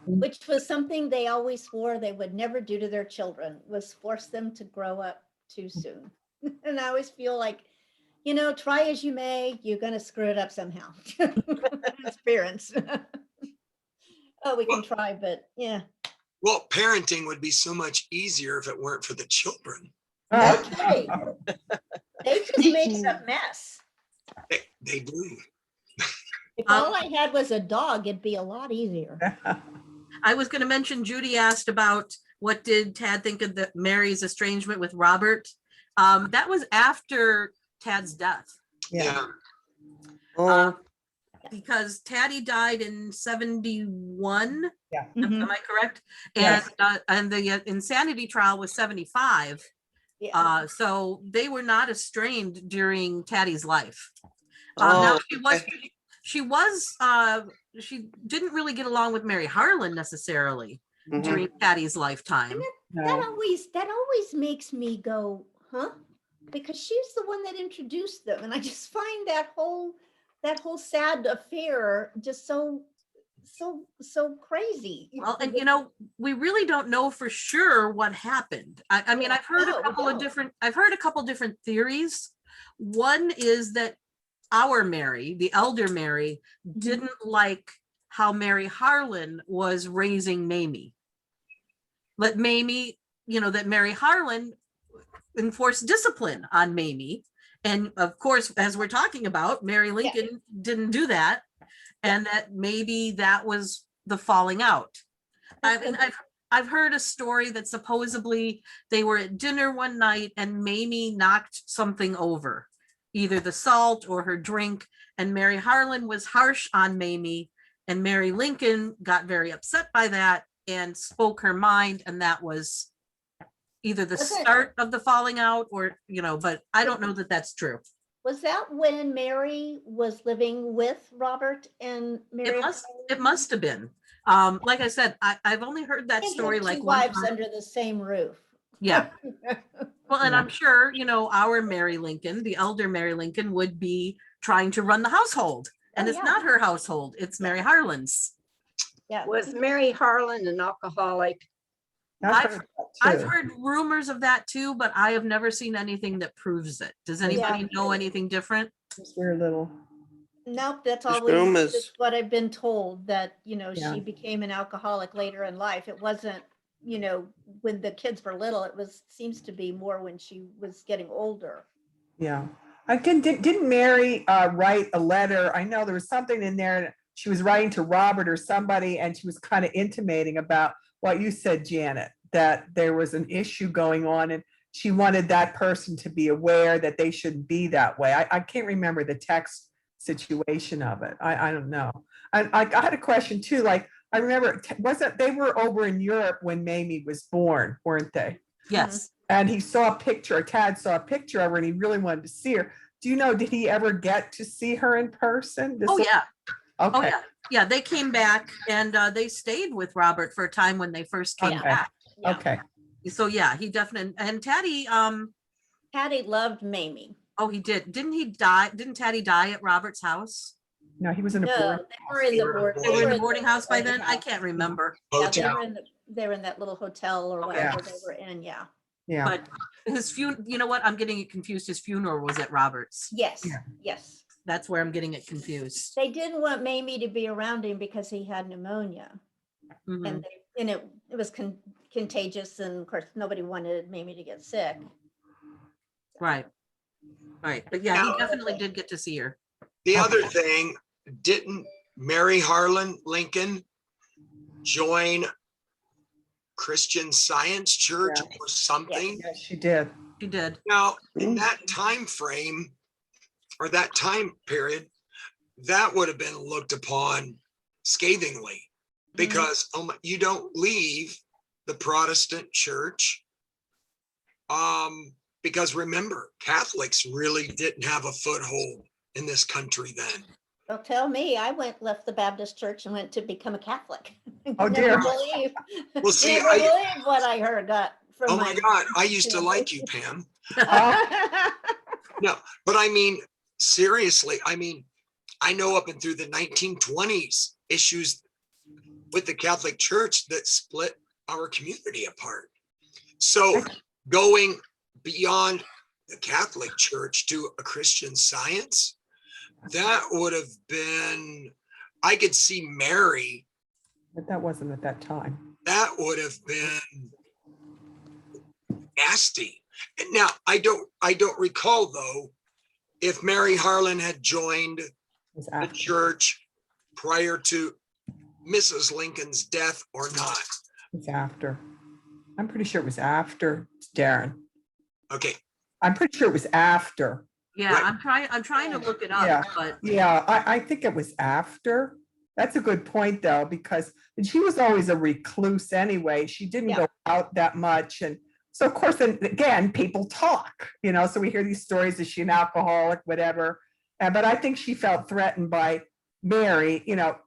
Which was something they always swore they would never do to their children, was force them to grow up too soon. And I always feel like, you know, try as you may, you're going to screw it up somehow. As parents. Oh, we can try, but yeah. well, parenting would be so much easier if it weren't for the children. Okay. They just make a mess. They do. If all I had was a dog, it'd be a lot easier. I was going to mention, Judy asked about what did Tad think of Mary's estrangement with Robert. That was after Tad's death, Yeah. because Taddy died in 71. Yeah. Mhm. Am I correct? Yes. And the insanity trial was 75. Yeah. So they were not estranged during Taddy's life. Oh, Now she didn't really get along with Mary Harlan necessarily during Taddy's lifetime. That No. always makes me go, huh? Because she's the one that introduced them. And I just find that whole sad affair just so crazy. Well, and you know, we really don't know for sure what happened. I mean, I've heard No, a we couple of don't. different theories. One is that our Mary, the elder Mary, didn't like how Mary Harlan was raising Mamie. But Mamie, you know, that Mary Harlan enforced discipline on Mamie. And of course, as we're talking about, Mary Lincoln didn't do that. and that maybe that was the falling out. I've heard a story that supposedly they were at dinner one night and Mamie knocked something over, either the salt or her drink, and Mary Harlan was harsh on Mamie, and Mary Lincoln got very upset by that and spoke her mind, and that was either the Okay. start of the falling out or, but I don't know that that's true. Was that when Mary was living with Robert and Mary? It must have been. Like I said, I've only heard that story like two one wives time. under the same roof. Yeah. Well, and Yeah. I'm sure, our Mary Lincoln, the elder Mary Lincoln, would be trying to run the household. And Oh, it's yeah. not her household, it's Mary Harlan's. Yeah. Was Mary Harlan an alcoholic? I've heard that I've too. heard rumors of that too, but I have never seen anything that proves it. Does anybody know anything different? Just very little. Nope, that's This always room that's is- what I've been told, that, Yeah. she became an alcoholic later in life. It wasn't, when the kids were little, seems to be more when she was getting older. Yeah. Didn't Mary write a letter? I know there was something in there. She was writing to Robert or somebody, and she was kind of intimating about what you said, Janet, that there was an issue going on, and she wanted that person to be aware that they shouldn't be that way. I can't remember the text situation of it. I don't know. I had a question too. Like, I remember, they were over in Europe when Mamie was born, weren't they? Yes. And he saw a picture, Tad saw a picture of her, and he really wanted to see her. Do you know, did he ever get to see her in person? Oh, yeah. Oh, Okay, yeah. Yeah, they came back and they stayed with Robert for a time when they first came Okay. back. Yeah. okay. So yeah, he definitely, and Taddy, Patty loved Mamie. oh, he did. Didn't he die? Didn't Taddy die at Robert's house? No, he was in a No, board. they were in the board. They were in the boarding the house by then? boarding I house. can't remember. Yeah, they Hotel. were they were in that little hotel or whatever they were in, yeah. Yeah, But his funeral, you know what? I'm getting it confused. His funeral was at Robert's. Yes, Yeah. yes. That's where I'm getting it confused. They didn't want Mamie to be around him because he had pneumonia. Mhm. And it was contagious, and of course, nobody wanted Mamie to get sick. Right. Right. But yeah, he Now- definitely did get to see her. The other thing, didn't Mary Harlan Lincoln join Christian Science Church Yeah. or something? yes, she did. She did. Now, in that time frame or that time period, that would have been looked upon scathingly because you don't leave the Protestant church. Because remember, Catholics really didn't have a foothold in this country then. Well, tell me, I left the Baptist church and went to become a Catholic. Oh, Never dear. believe- Well, see, never believe what I got from Oh my God, I used to like you, Pam. No, but I mean, seriously, I know up and through the 1920s, issues with the Catholic Church that split our community apart. So going beyond the Catholic Church to a Christian Science, that would have been, I could see Mary, But that wasn't at that time. that would have been nasty. And now I don't recall though, if Mary Harlan had joined It was the after. church prior to Mrs. Lincoln's death or not. It's after. I'm pretty sure it was after, Darren. Okay, I'm pretty sure it was after. Yeah, Right. I'm trying to look it Yeah. up, but Yeah, I think it was after. That's a good point, though, because she was always a recluse anyway. She didn't Yeah. go out that much. And so, of course, and again, people talk, so we hear these stories, is she an alcoholic, whatever. But I think she felt threatened by Mary,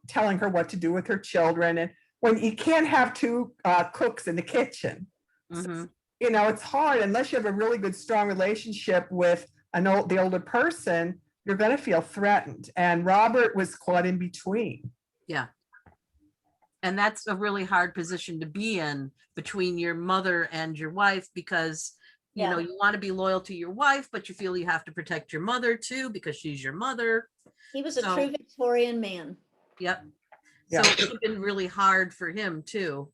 telling her what to do with her children. And when you can't have two cooks in the kitchen, mhm. it's hard unless you have a really good, strong relationship with the older person, you're going to feel threatened. And Robert was caught in between. And that's a really hard position to be in between your mother and your wife, because Yeah. you want to be loyal to your wife, but you feel you have to protect your mother too because she's your mother. He was a So- true Victorian man. Yep. Yeah. So it would have been really hard for him too.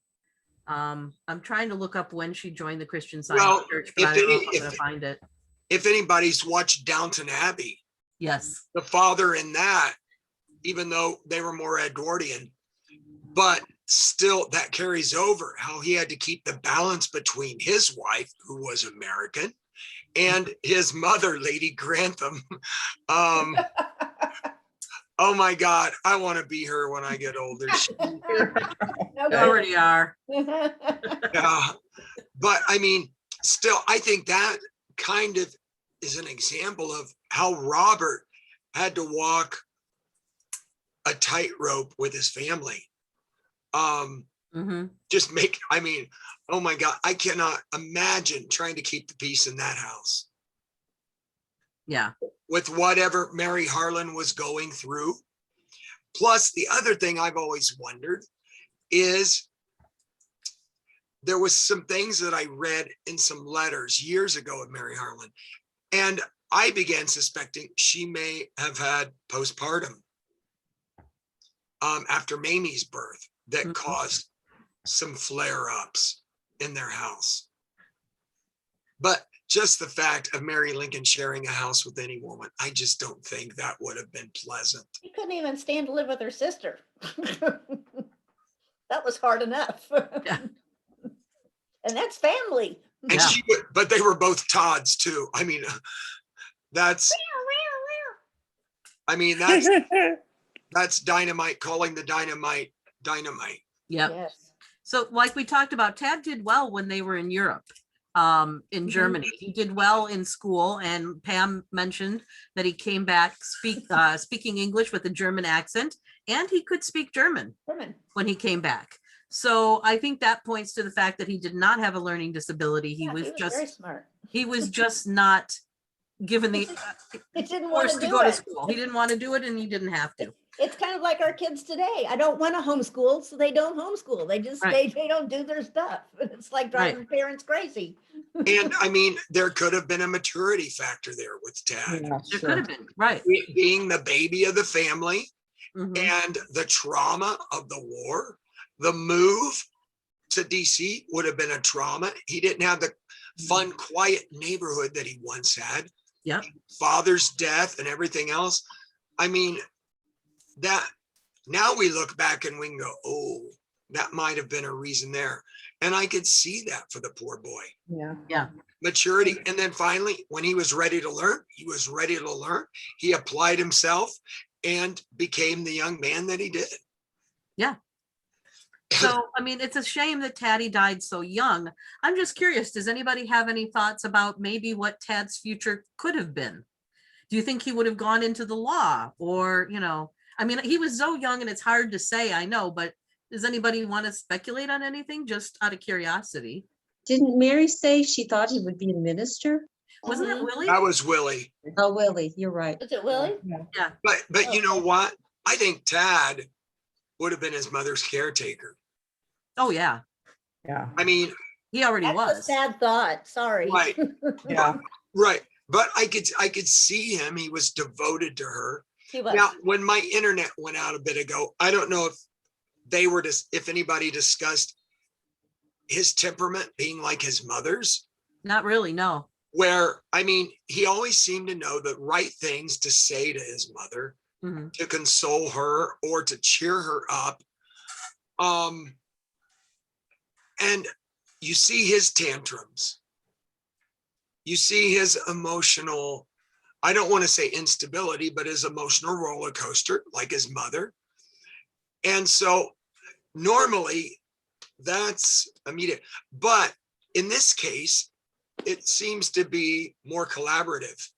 I'm trying to look up when she joined the Christian Science Well, Church, but if I don't know any- if I'm gonna find it. if anybody's watched Downton Abbey, Yes. the father in that even though they were more Edwardian. But still, that carries over how he had to keep the balance between his wife, who was American, and his mother, Lady Grantham. Oh my God, I want to be her when I get older. No You good. already are. Yeah. But I mean, still, I think that kind of is an example of how Robert had to walk a tightrope with his family. Mhm. I mean, oh my God, I cannot imagine trying to keep the peace in that house Yeah. with whatever Mary Harlan was going through. Plus, the other thing I've always wondered is there was some things that I read in some letters years ago of Mary Harlan, and I began suspecting she may have had postpartum after Mamie's birth that Mhm. caused some flare-ups in their house. But just the fact of Mary Lincoln sharing a house with any woman, I just don't think that would have been pleasant. She couldn't even stand to live with her sister. That was hard enough. Yeah. And that's family. And Yeah. but they were both Todds too. I mean, that's that's dynamite calling the dynamite dynamite. Yep. Yes. So like we talked about, Tad did well when they were in Europe, in Germany. He did well in school, and Pam mentioned that he came back speaking English with a German accent, and he could speak German Women. when he came back. So I think that points to the fact that he did not have a learning disability. He Yeah, was very just smart. not given the He didn't want forced to to do go to it. school. He didn't want to do it, and he didn't have to. It's kind of like our kids today. I don't want to homeschool, so they don't homeschool. They just Right. they don't do their stuff. It's like driving parents crazy. And I mean, there could have been a maturity factor there with Tad. Yeah, There sure. could have been, right. Being the baby of the family Mhm. and the trauma of the war, the move to DC would have been a trauma. He didn't have the fun, quiet neighborhood that he once had. Yep. Father's death and everything else. I mean, that now we look back and we can go, oh, that might have been a reason there. And I could see that for the poor boy. Yeah. Maturity. And then finally, when he was ready to learn, he was ready to learn. He applied himself and became the young man that he did. Yeah. So, I mean, it's a shame that Taddy died so young. I'm just curious, does anybody have any thoughts about maybe what Tad's future could have been? Do you think he would have gone into the law, or, I mean, he was so young and it's hard to say, I know, but does anybody want to speculate on anything just out of curiosity? Didn't Mary say she thought he would be a minister? Wasn't it Mhm. Willie? That was Willie. Oh, Willie, you're right. Is it Willie? But you know what? I think Tad would have been his mother's caretaker. Oh, yeah, Yeah. I mean, he already That's a was. sad thought. Sorry. right, Yeah. right. But I could see him. He was devoted to her. He was. Now, when my internet went out a bit ago, I don't know if anybody discussed his temperament being like his mother's, Not really, no. where, I mean, he always seemed to know the right things to say to his mother, Mhm. to console her or to cheer her up. And you see his tantrums. You see his emotional, I don't want to say instability, but his emotional roller coaster, like his mother. And so normally that's immediate. But in this case, it seems to be more collaborative,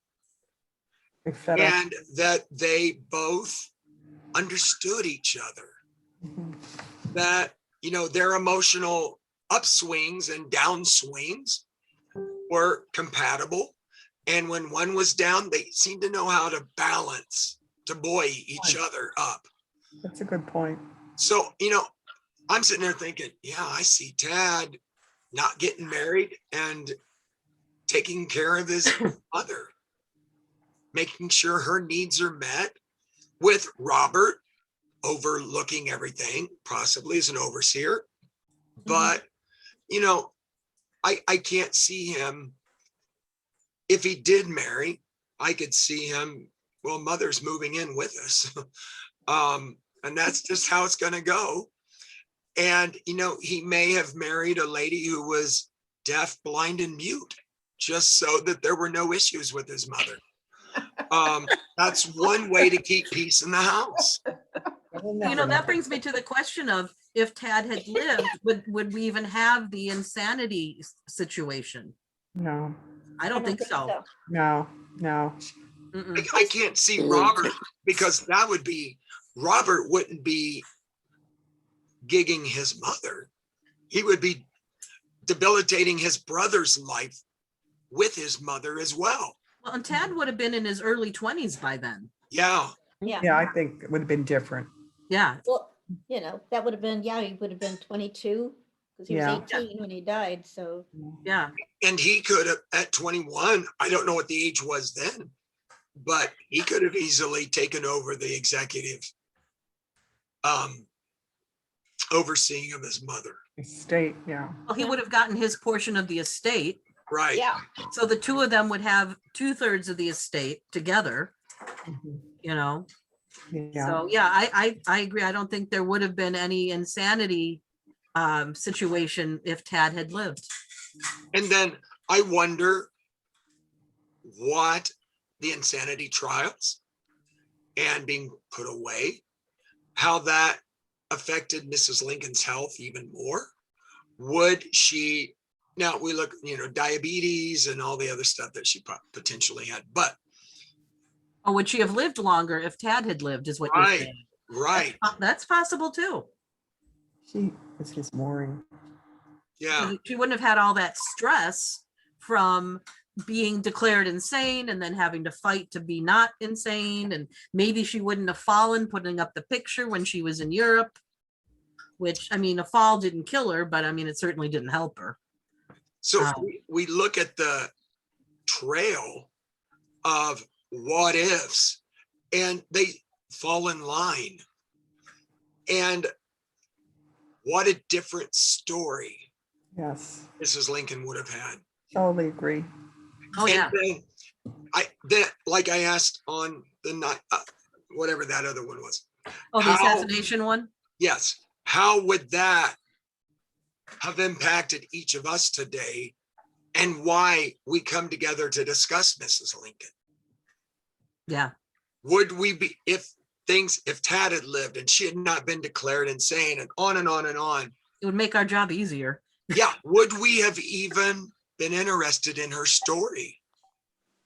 They fed up. and that they both understood each other, Mhm. that, their emotional upswings and downswings were compatible. And when one was down, they seemed to know how to balance, to buoy each other up. That's a good point. So, I'm sitting there thinking, yeah, I see Tad not getting married and taking care of his mother, making sure her needs are met, with Robert overlooking everything, possibly as an overseer. But, I can't see him, if he did marry, I could see him, well, mother's moving in with us. And that's just how it's gonna go. And, he may have married a lady who was deaf, blind, and mute, just so that there were no issues with his mother. That's one way to keep peace in the house. That brings me to the question of, if Tad had lived, would we even have the insanity situation? No, I don't think so. no. Mm-mm. I can't see Robert, because Robert wouldn't be gigging his mother. He would be debilitating his brother's life with his mother as well. Well, and Tad would have been in his early 20s by then. Yeah. Yeah, I think it would have been different. Yeah. Well, that would have been, he would have been 22 because he was Yeah. 18 when he died. So Yeah. And he could have, at 21, I don't know what the age was then, but he could have easily taken over the executive overseeing of his mother. Estate, yeah. Well, he would have gotten his portion of the estate. Right. yeah, So the two of them would have 2/3 of the estate together, Mhm. Yeah. Yeah, So, yeah, I agree. I don't think there would have been any insanity situation if Tad had lived. And then I wonder what the insanity trials and being put away, how that affected Mrs. Lincoln's health even more. Would she, now we look, diabetes and all the other stuff that she potentially had, but Or would she have lived longer if Tad had lived, is what you're Right. saying? right, That's possible too. she was his mooring. yeah, She wouldn't have had all that stress from being declared insane and then having to fight to be not insane. And maybe she wouldn't have fallen putting up the picture when she was in Europe, which, a fall didn't kill her, but it certainly didn't help her. so if Wow. we look at the trail of what ifs, and they fall in line, and what a different story Yes, Mrs. Lincoln would have had. totally agree. Oh, yeah. And then like I asked on the night, whatever that other one was. Oh, the How- assassination one? Yes, how would that have impacted each of us today, and why we come together to discuss Mrs. Lincoln? Yeah. Would we be, if Tad had lived and she had not been declared insane, and on and on and on, It would make our job easier. yeah, would we have even been interested in her story?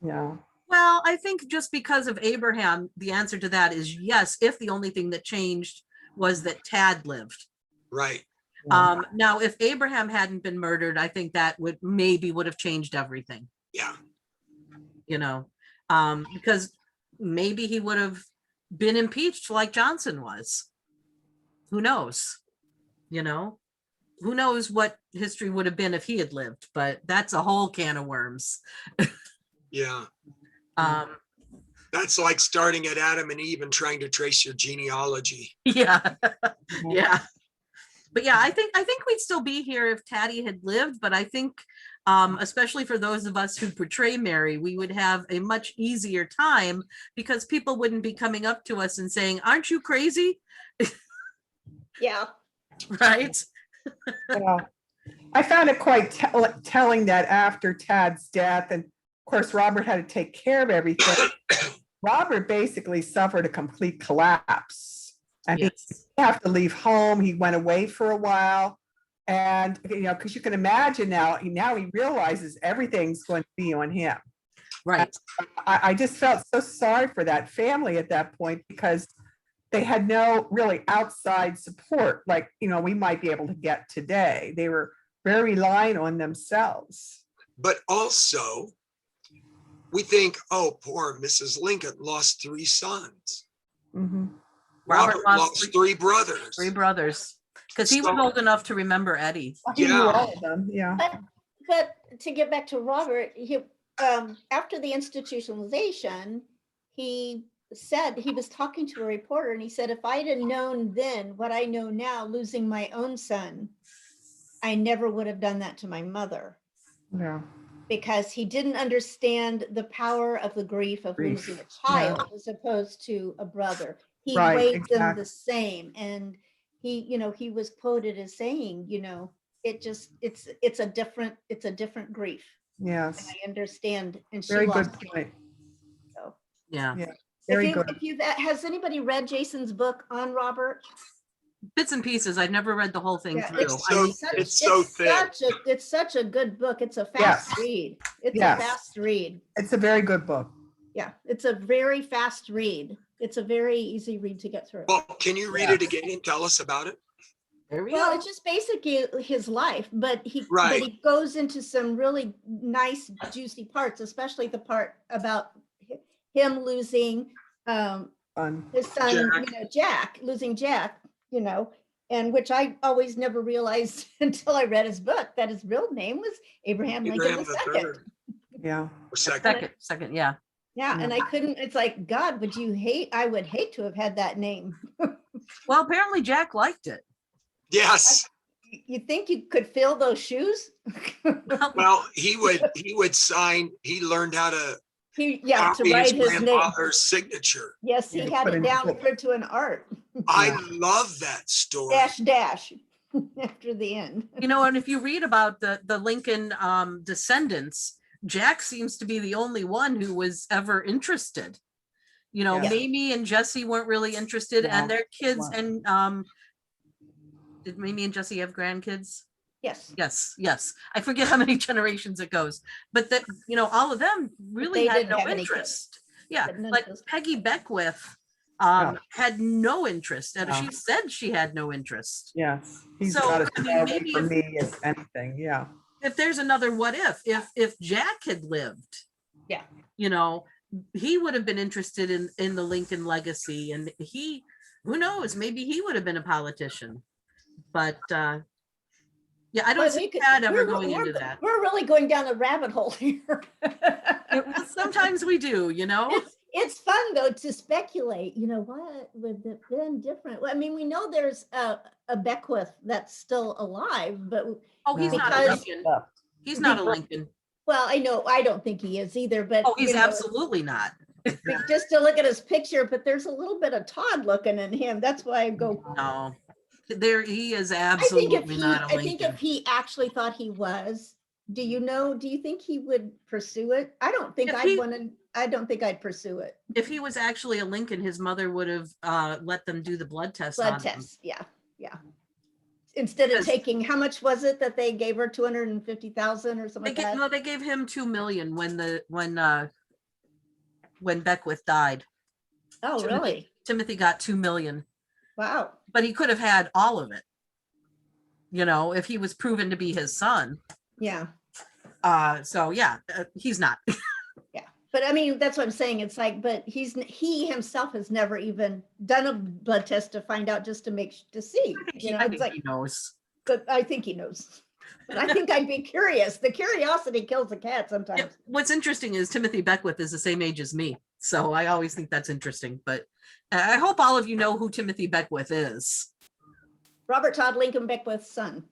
Yeah, Well, I think just because of Abraham, the answer to that is yes, if the only thing that changed was that Tad lived. Right, Now, if Abraham hadn't been murdered, I think that would have changed everything, yeah, because maybe he would have been impeached like Johnson was. Who knows? Who knows what history would have been if he had lived, but that's a whole can of worms. yeah. Um, That's like starting at Adam and Eve and trying to trace your genealogy. yeah, yeah. But yeah, I think we'd still be here if Taddy had lived, but I think especially for those of us who portray Mary, we would have a much easier time because people wouldn't be coming up to us and saying, "Aren't you crazy?" yeah. Right? well, I found it quite telling that after Tad's death, and of course, Robert had to take care of everything. Robert basically suffered a complete collapse. And Yes. he didn't have to leave home. He went away for a while. And, because you can imagine now he realizes everything's going to be on him. Right. I just felt so sorry for that family at that point because they had no really outside support like, we might be able to get today. They were very reliant on themselves. But also, we think, oh, poor Mrs. Lincoln lost 3 sons. Mhm. Robert lost 3 brothers. 3 brothers. Because he was So- old enough to remember Eddie. He knew Yeah. all of them, yeah. But to get back to Robert, after the institutionalization, he said, he was talking to a reporter and he said, if I'd have known then what I know now, losing my own son, I never would have done that to my mother. Yeah. Because he didn't understand the power of the grief of Grief, losing a child as opposed to a brother. he Right, weighed them exactly. the same. And he, he was quoted as saying, it's a different grief. And Yes, I understand. And she very good lost. point. So Yeah. Yeah, if very you, good. if you, has anybody read Jason's book on Robert? Bits and pieces. I've never read the whole thing Yeah, through. It's I so, mean, it's so thin. It's such a good book. It's a Yes. fast read. It's a Yes. fast read. It's a very good book. Yeah, it's a very fast read. It's a very easy read to get through. Well, can you read Yeah. it again and tell us about it? there we Well, go. it's just basically his life, but Right. he goes into some really nice, juicy parts, especially the part about him losing Fun. his son, Jack, losing Jack, and which I always never realized until I read his book that his real name was Abraham Lincoln Abraham the II. third Yeah. or second. Second, yeah. Yeah, and I couldn't. It's like, God, I would hate to have had that name. Well, apparently Jack liked it. Yes. You think you could fill those shoes? Well, he would sign, he learned how to To copy write his his name. grandfather's signature. Yes, he Yeah, had put it in down book. for to an art. I love that story. Dash after the end. And if you read about the Lincoln descendants, Jack seems to be the only one who was ever interested. Yeah. Mamie and Jesse weren't really interested, No, and their kids. weren't. And did Mamie and Jesse have grandkids? Yes. Yes. I forget how many generations it goes, but that all of them really they had didn't no have any interest. Yeah, But none of like those- Peggy Beckwith had no interest, and No. she said she had no interest. Yes. He's So, not as I mean, far away maybe from if- me as anything. Yeah. If there's another what if Jack had lived, Yeah. he would have been interested in the Lincoln legacy, and who knows, maybe he would have been a politician. But I don't But see we could- Dad ever we're- going we're- into that. We're really going down a rabbit hole here. Well, sometimes we do, It's fun though to speculate, what would have been different? Well, I mean, we know there's a Beckwith that's still alive, but Oh, he's No. not a Because- Lincoln. He's not a Lincoln. well, I don't think he is either, but Oh, he's absolutely not. just to look at his picture, but there's a little bit of Todd looking in him. That's why I go, No, he is I think absolutely not a I think Lincoln. if he actually thought he was, do you think he would pursue it? I don't think I don't think I'd pursue it. If he was actually a Lincoln, his mother would have let them do the blood test Blood on him. test, yeah. Instead of Because- taking, how much was it that they gave her, 250,000 or something like that? They gave him 2 million when Beckwith died. Oh, Timothy- really? Timothy got 2 million, Wow. but he could have had all of it. If he was proven to be his son. Yeah. So yeah, he's not. But I mean, that's what I'm saying. It's like, but he himself has never even done a blood test to find out, just to see. I It's think like, he knows. but I think he knows. But I think I'd be curious. The curiosity kills the cat sometimes. Yeah, what's interesting is Timothy Beckwith is the same age as me. So I always think that's interesting. But I hope all of you know who Timothy Beckwith is. Robert Todd Lincoln Beckwith's son,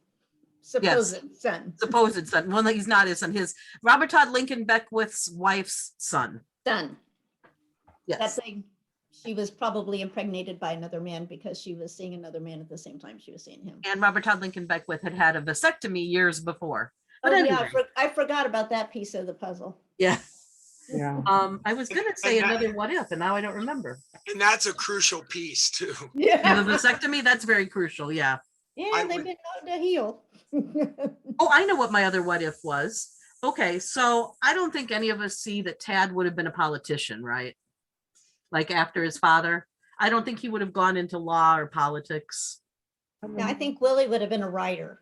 supposed son. Supposed son. Well, he's not his son. His Robert Todd Lincoln Beckwith's wife's son. Son. Yes. That's like, she was probably impregnated by another man because she was seeing another man at the same time she was seeing him. And Robert Todd Lincoln Beckwith had had a vasectomy years before. But Oh, anyway, yeah, I forgot about that piece of the puzzle. yeah. Yeah. I was gonna say another what if, and now I don't remember. And that's a crucial piece too. Yeah, the vasectomy, that's very crucial. Yeah. Yeah, I they've would- been known to heal. Oh, I know what my other what if was. Okay, so I don't think any of us see that Tad would have been a politician, right? Like after his father. I don't think he would have gone into law or politics. No, I think Willie would have been a writer,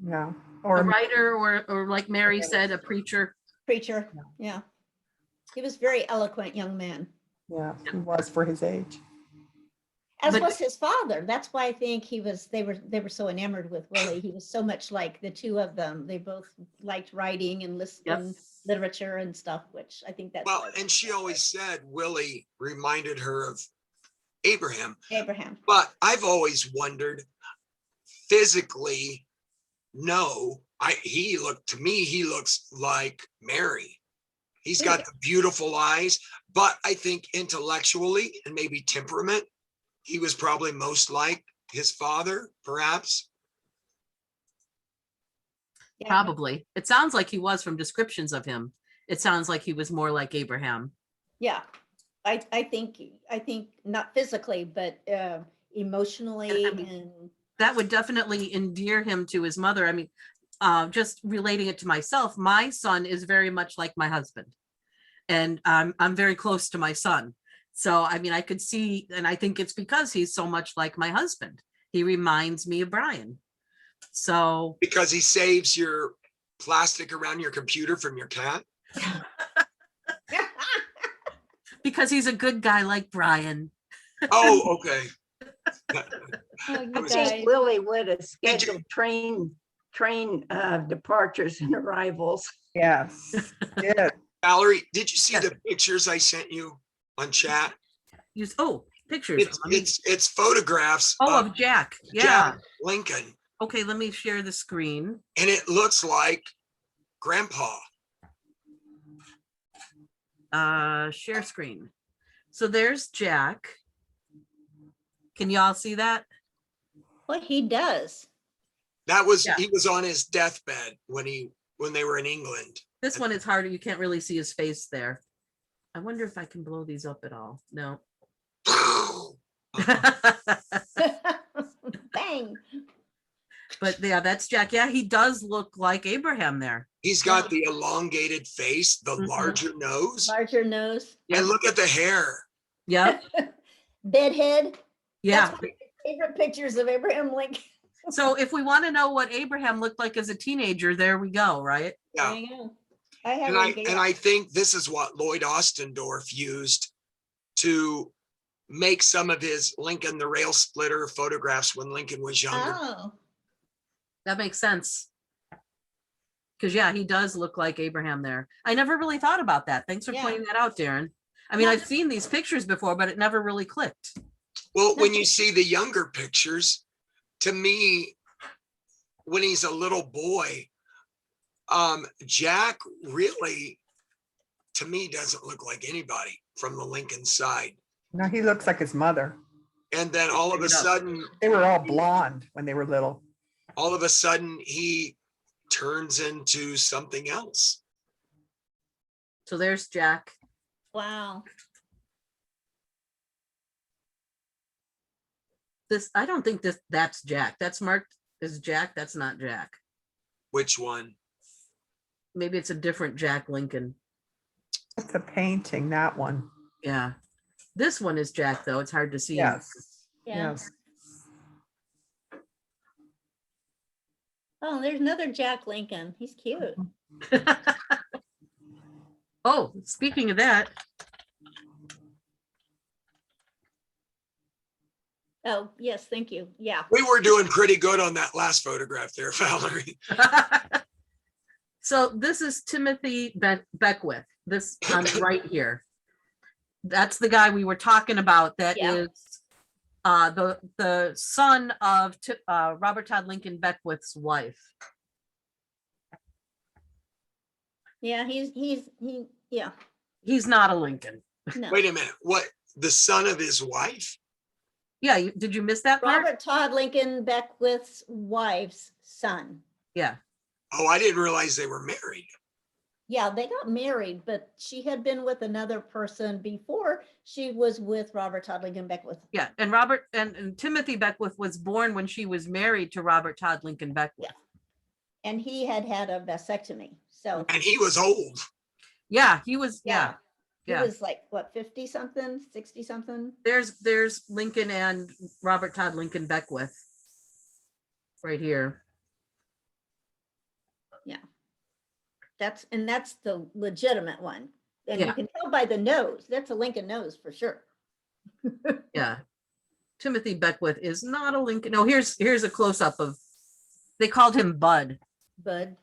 Yeah. A Or writer or like Mary said, a preacher. preacher. Yeah. He was very eloquent young man, yeah, he was for his age. as But- was his father. That's why I think they were so enamored with Willie. He was so much like the two of them. They both liked writing and listening, literature and stuff, which I think that's Well, why- and she always said Willie reminded her of Abraham. Abraham. But I've always wondered, physically, no, he looks like Mary. He's got the beautiful eyes, but I think intellectually and maybe temperament, he was probably most like his father, perhaps. Yeah. Probably. It sounds like he was from descriptions of him. It sounds like he was more like Abraham. Yeah, I think not physically, but emotionally I mean, and That would definitely endear him to his mother. I mean, just relating it to myself, my son is very much like my husband. And I'm very close to my son. So, I mean, I could see, and I think it's because he's so much like my husband. He reminds me of Brian. So, Because he saves your plastic around your computer from your cat. because he's a good guy like Brian. Oh, okay. oh, you I was- guys. think Willie would have scheduled train departures and arrivals. Yes, yes. Valerie, did you see Yes. the pictures I sent you on chat? Pictures. It's photographs of of Jack. Yeah. Jack Lincoln, Okay, let me share the screen. and it looks like Grandpa. Share screen. So there's Jack. Can y'all see that? What he does. That was Yeah. he was on his deathbed when they were in England. This one is harder. You can't really see his face there. I wonder if I can blow these up at all. No. Bang. But yeah, that's Jack. Yeah, he does look like Abraham there. He's got the elongated face, the Mhm. larger nose, Larger nose. Yeah. and look at the hair. Yep. Bedhead. Yeah. That's my favorite pictures of Abraham Lincoln. So if we want to know what Abraham looked like as a teenager, there we go, right? Yeah. There you go. I have And Lincoln, yeah. I think this is what Lloyd Ostendorf used to make some of his Lincoln the Rail Splitter photographs when Lincoln was younger. Oh, That makes sense. Because yeah, he does look like Abraham there. I never really thought about that. Thanks for Yeah. pointing that out, Darren. I mean, Yeah. I've seen these pictures before, but it never really clicked. Well, when you see the younger pictures, to me, when he's a little boy, Jack really, to me, doesn't look like anybody from the Lincoln side. No, he looks like his mother. And then all of a sudden, They were all blonde when they were little. he turns into something else. So there's Jack. wow. I don't think that's Jack. That's marked as Jack. That's not Jack. Which one? Maybe it's a different Jack Lincoln. That's a painting, that one. Yeah. This one is Jack, though. It's hard to see. him. Yes, Yeah. yes. Oh, there's another Jack Lincoln. He's cute. Oh, speaking of that, Oh, yes, thank you. Yeah. We were doing pretty good on that last photograph there, Valerie. so this is Timothy Beckwith. This right here. That's the guy we were talking about. That Yeah. is the son of Robert Todd Lincoln Beckwith's wife. Yeah, yeah, He's not a Lincoln. no. Wait a minute. What? The son of his wife? Yeah, did you miss that part? Robert Todd Lincoln Beckwith's wife's son. Yeah. Oh, I didn't realize they were married. Yeah, they got married, but she had been with another person before she was with Robert Todd Lincoln Beckwith. Yeah, and Robert and Timothy Beckwith was born when she was married to Robert Todd Lincoln Beckwith. And he had had a vasectomy. So And he was old. Yeah, he was. Yeah, he yeah. was like, what, 50 something, 60 something? There's Lincoln and Robert Todd Lincoln Beckwith right here. That's the legitimate one. And you Yeah. can tell by the nose, that's a Lincoln nose for sure. Yeah. Timothy Beckwith is not a Lincoln. No, here's a close up of, they called him Bud. Bud.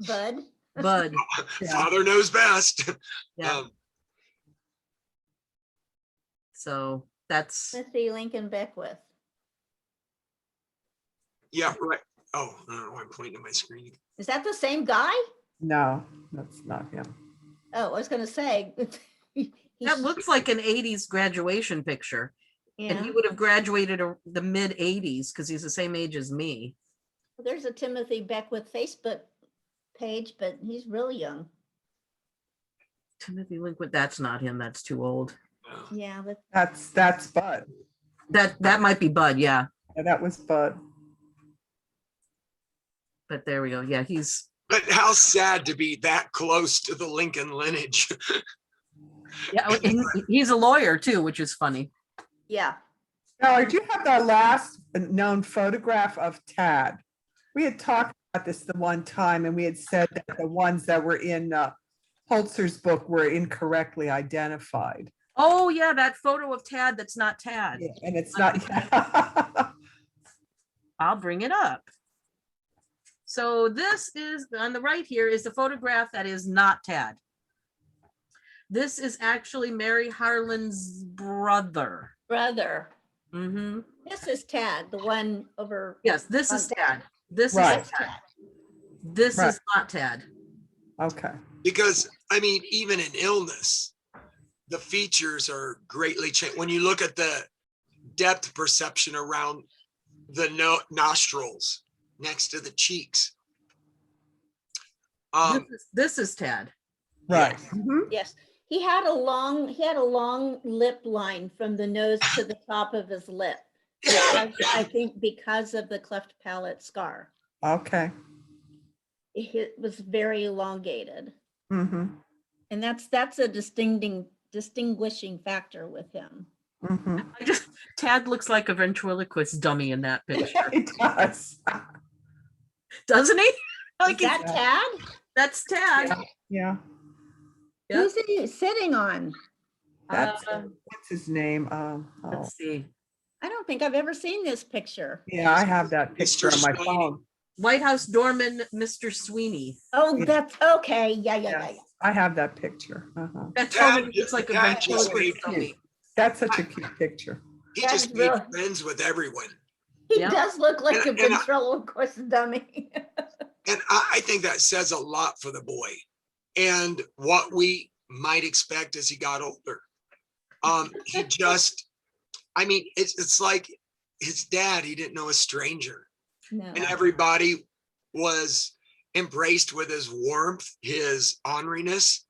Bud. Bud. Yeah. Father knows best. Yeah. Um, So that's, Timothy Lincoln Beckwith. yeah, right. Oh, I don't know why I'm pointing at my screen. Is that the same guy? No, that's not him. Oh, I was gonna say, he That looks like an 80s graduation picture. And Yeah, he would have graduated the mid 80s because he's the same age as me. there's a Timothy Beckwith Facebook page, but he's really young. Timothy Linkwood, that's not him. That's too old. Yeah, but That's Bud. That might be Bud, yeah. Yeah, that was Bud. But there we go. Yeah, he's But how sad to be that close to the Lincoln lineage. he's a lawyer too, which is funny. yeah. Now, I do have the last known photograph of Tad. We had talked about this the one time, and we had said that the ones that were in Holzer's book were incorrectly identified. Oh yeah, that photo of Tad that's not Tad. And it's not. I'll bring it up. So this is on the right here is the photograph that is not Tad. This is actually Mary Harlan's brother. Mm-hmm. This is Tad, the one over. Yes, this on is Tad. This Right. is Tad. This Right. is not Tad. Okay. Because, I mean, even in illness, the features are greatly changed. When you look at the depth perception around the nostrils next to the cheeks. This is Tad. Right. Yes, he had a long lip line from the nose to the top of his lip. I think because of the cleft palate scar. Okay. It was very elongated. Mm-hmm. And that's a distinguishing factor with him. Mm-hmm. Tad looks like a ventriloquist dummy in that picture. It does. Doesn't he? Is that Tad? That's Tad. Yeah. Yep. Who's he sitting on? That's Uh, what's his name? Oh, Let's see. I don't think I've ever seen this picture. yeah, I have that picture on my Sweeney. phone. White House doorman, Mr. Sweeney. Oh, Yeah. that's okay. Yeah. Yes, I have that picture. Uh-huh. That Tad totally looks like a Tad just ventriloquist made- dummy. That's such a cute picture. He That's just made really- friends with everyone. He Yeah. does look like a And I- ventriloquist dummy. And I think that says a lot for the boy and what we might expect as he got older. He just, I mean, it's like his dad, he didn't know a stranger. No. And everybody was embraced with his warmth, his orneriness,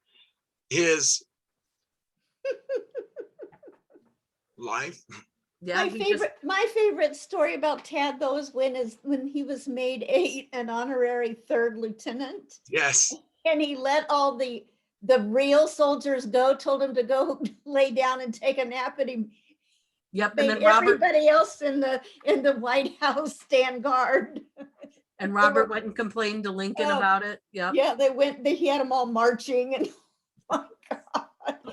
his life. Yeah, My favorite story about Tad though is when he was made an honorary third lieutenant, Yes. and he let all the real soldiers go, told him to go lay down and take a nap, and he yep. And made then Robert everybody else in the White House stand guard. went and complained to Lincoln Oh, about it. Yep. Yeah, he had them all marching, and oh my God.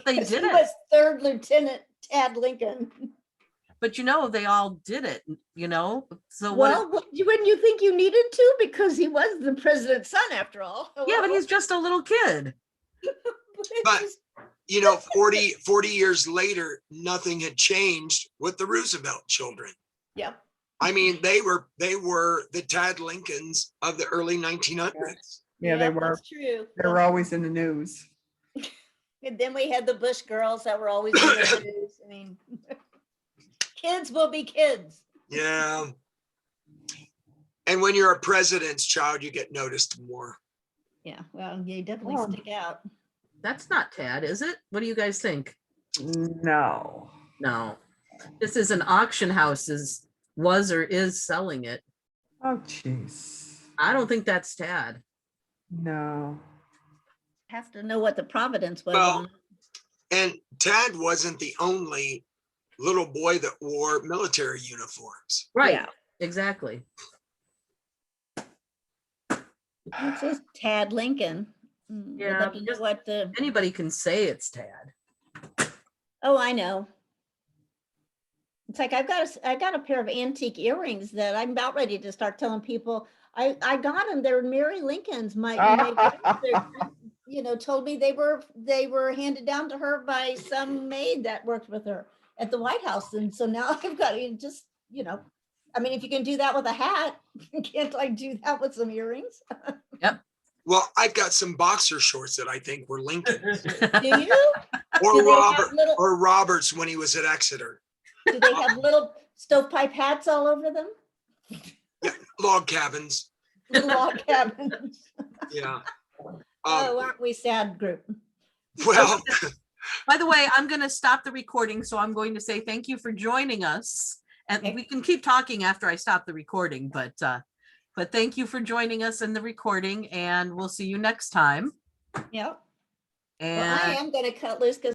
They 'Cause did he it. was third lieutenant Tad Lincoln. But they all did it, So Well, wouldn't you think you needed to? Because he was the president's son after all. yeah, but he's just a little kid. But, 40 years later, nothing had changed with the Roosevelt children. Yep. I mean, they were the Tad Lincolns of the early 1900s. Yeah, they Yep, were. That's true. They were always in the news. And then we had the Bush girls that were always in the news. I mean, kids will be kids. Yeah. And when you're a president's child, you get noticed more. Yeah, well, you definitely Oh. stick out. That's not Tad, is it? What do you guys think? No. No. This is an auction house was or is selling it. Oh, jeez. I don't think that's Tad. No. Have to know what the Providence was Well, on. And Tad wasn't the only little boy that wore military uniforms. Right. Yeah. Exactly. It says Tad Lincoln. I'd Yeah, like to know just- what the, Anybody can say it's Tad. oh, I know. It's like I got a pair of antique earrings that I'm about ready to start telling people I got them. They're Mary Lincoln's. My grandmother, told me they were handed down to her by some maid that worked with her at the White House. And so now I've got just, I mean, if you can do that with a hat, can't I do that with some earrings? Well, I've got some boxer shorts that I think were Lincoln's Do you? or Do they have Robert little, or Roberts when he was at Exeter. do they have little stovepipe hats all over them? Yeah, log cabins. Little log cabins. Yeah. Oh, aren't we sad group? Well, By the way, I'm going to stop the recording, so I'm going to say thank you for joining us. And Okay. we can keep talking after I stop the recording, but thank you for joining us in the recording, and we'll see you next time. Yep. Well, And I am gonna cut loose because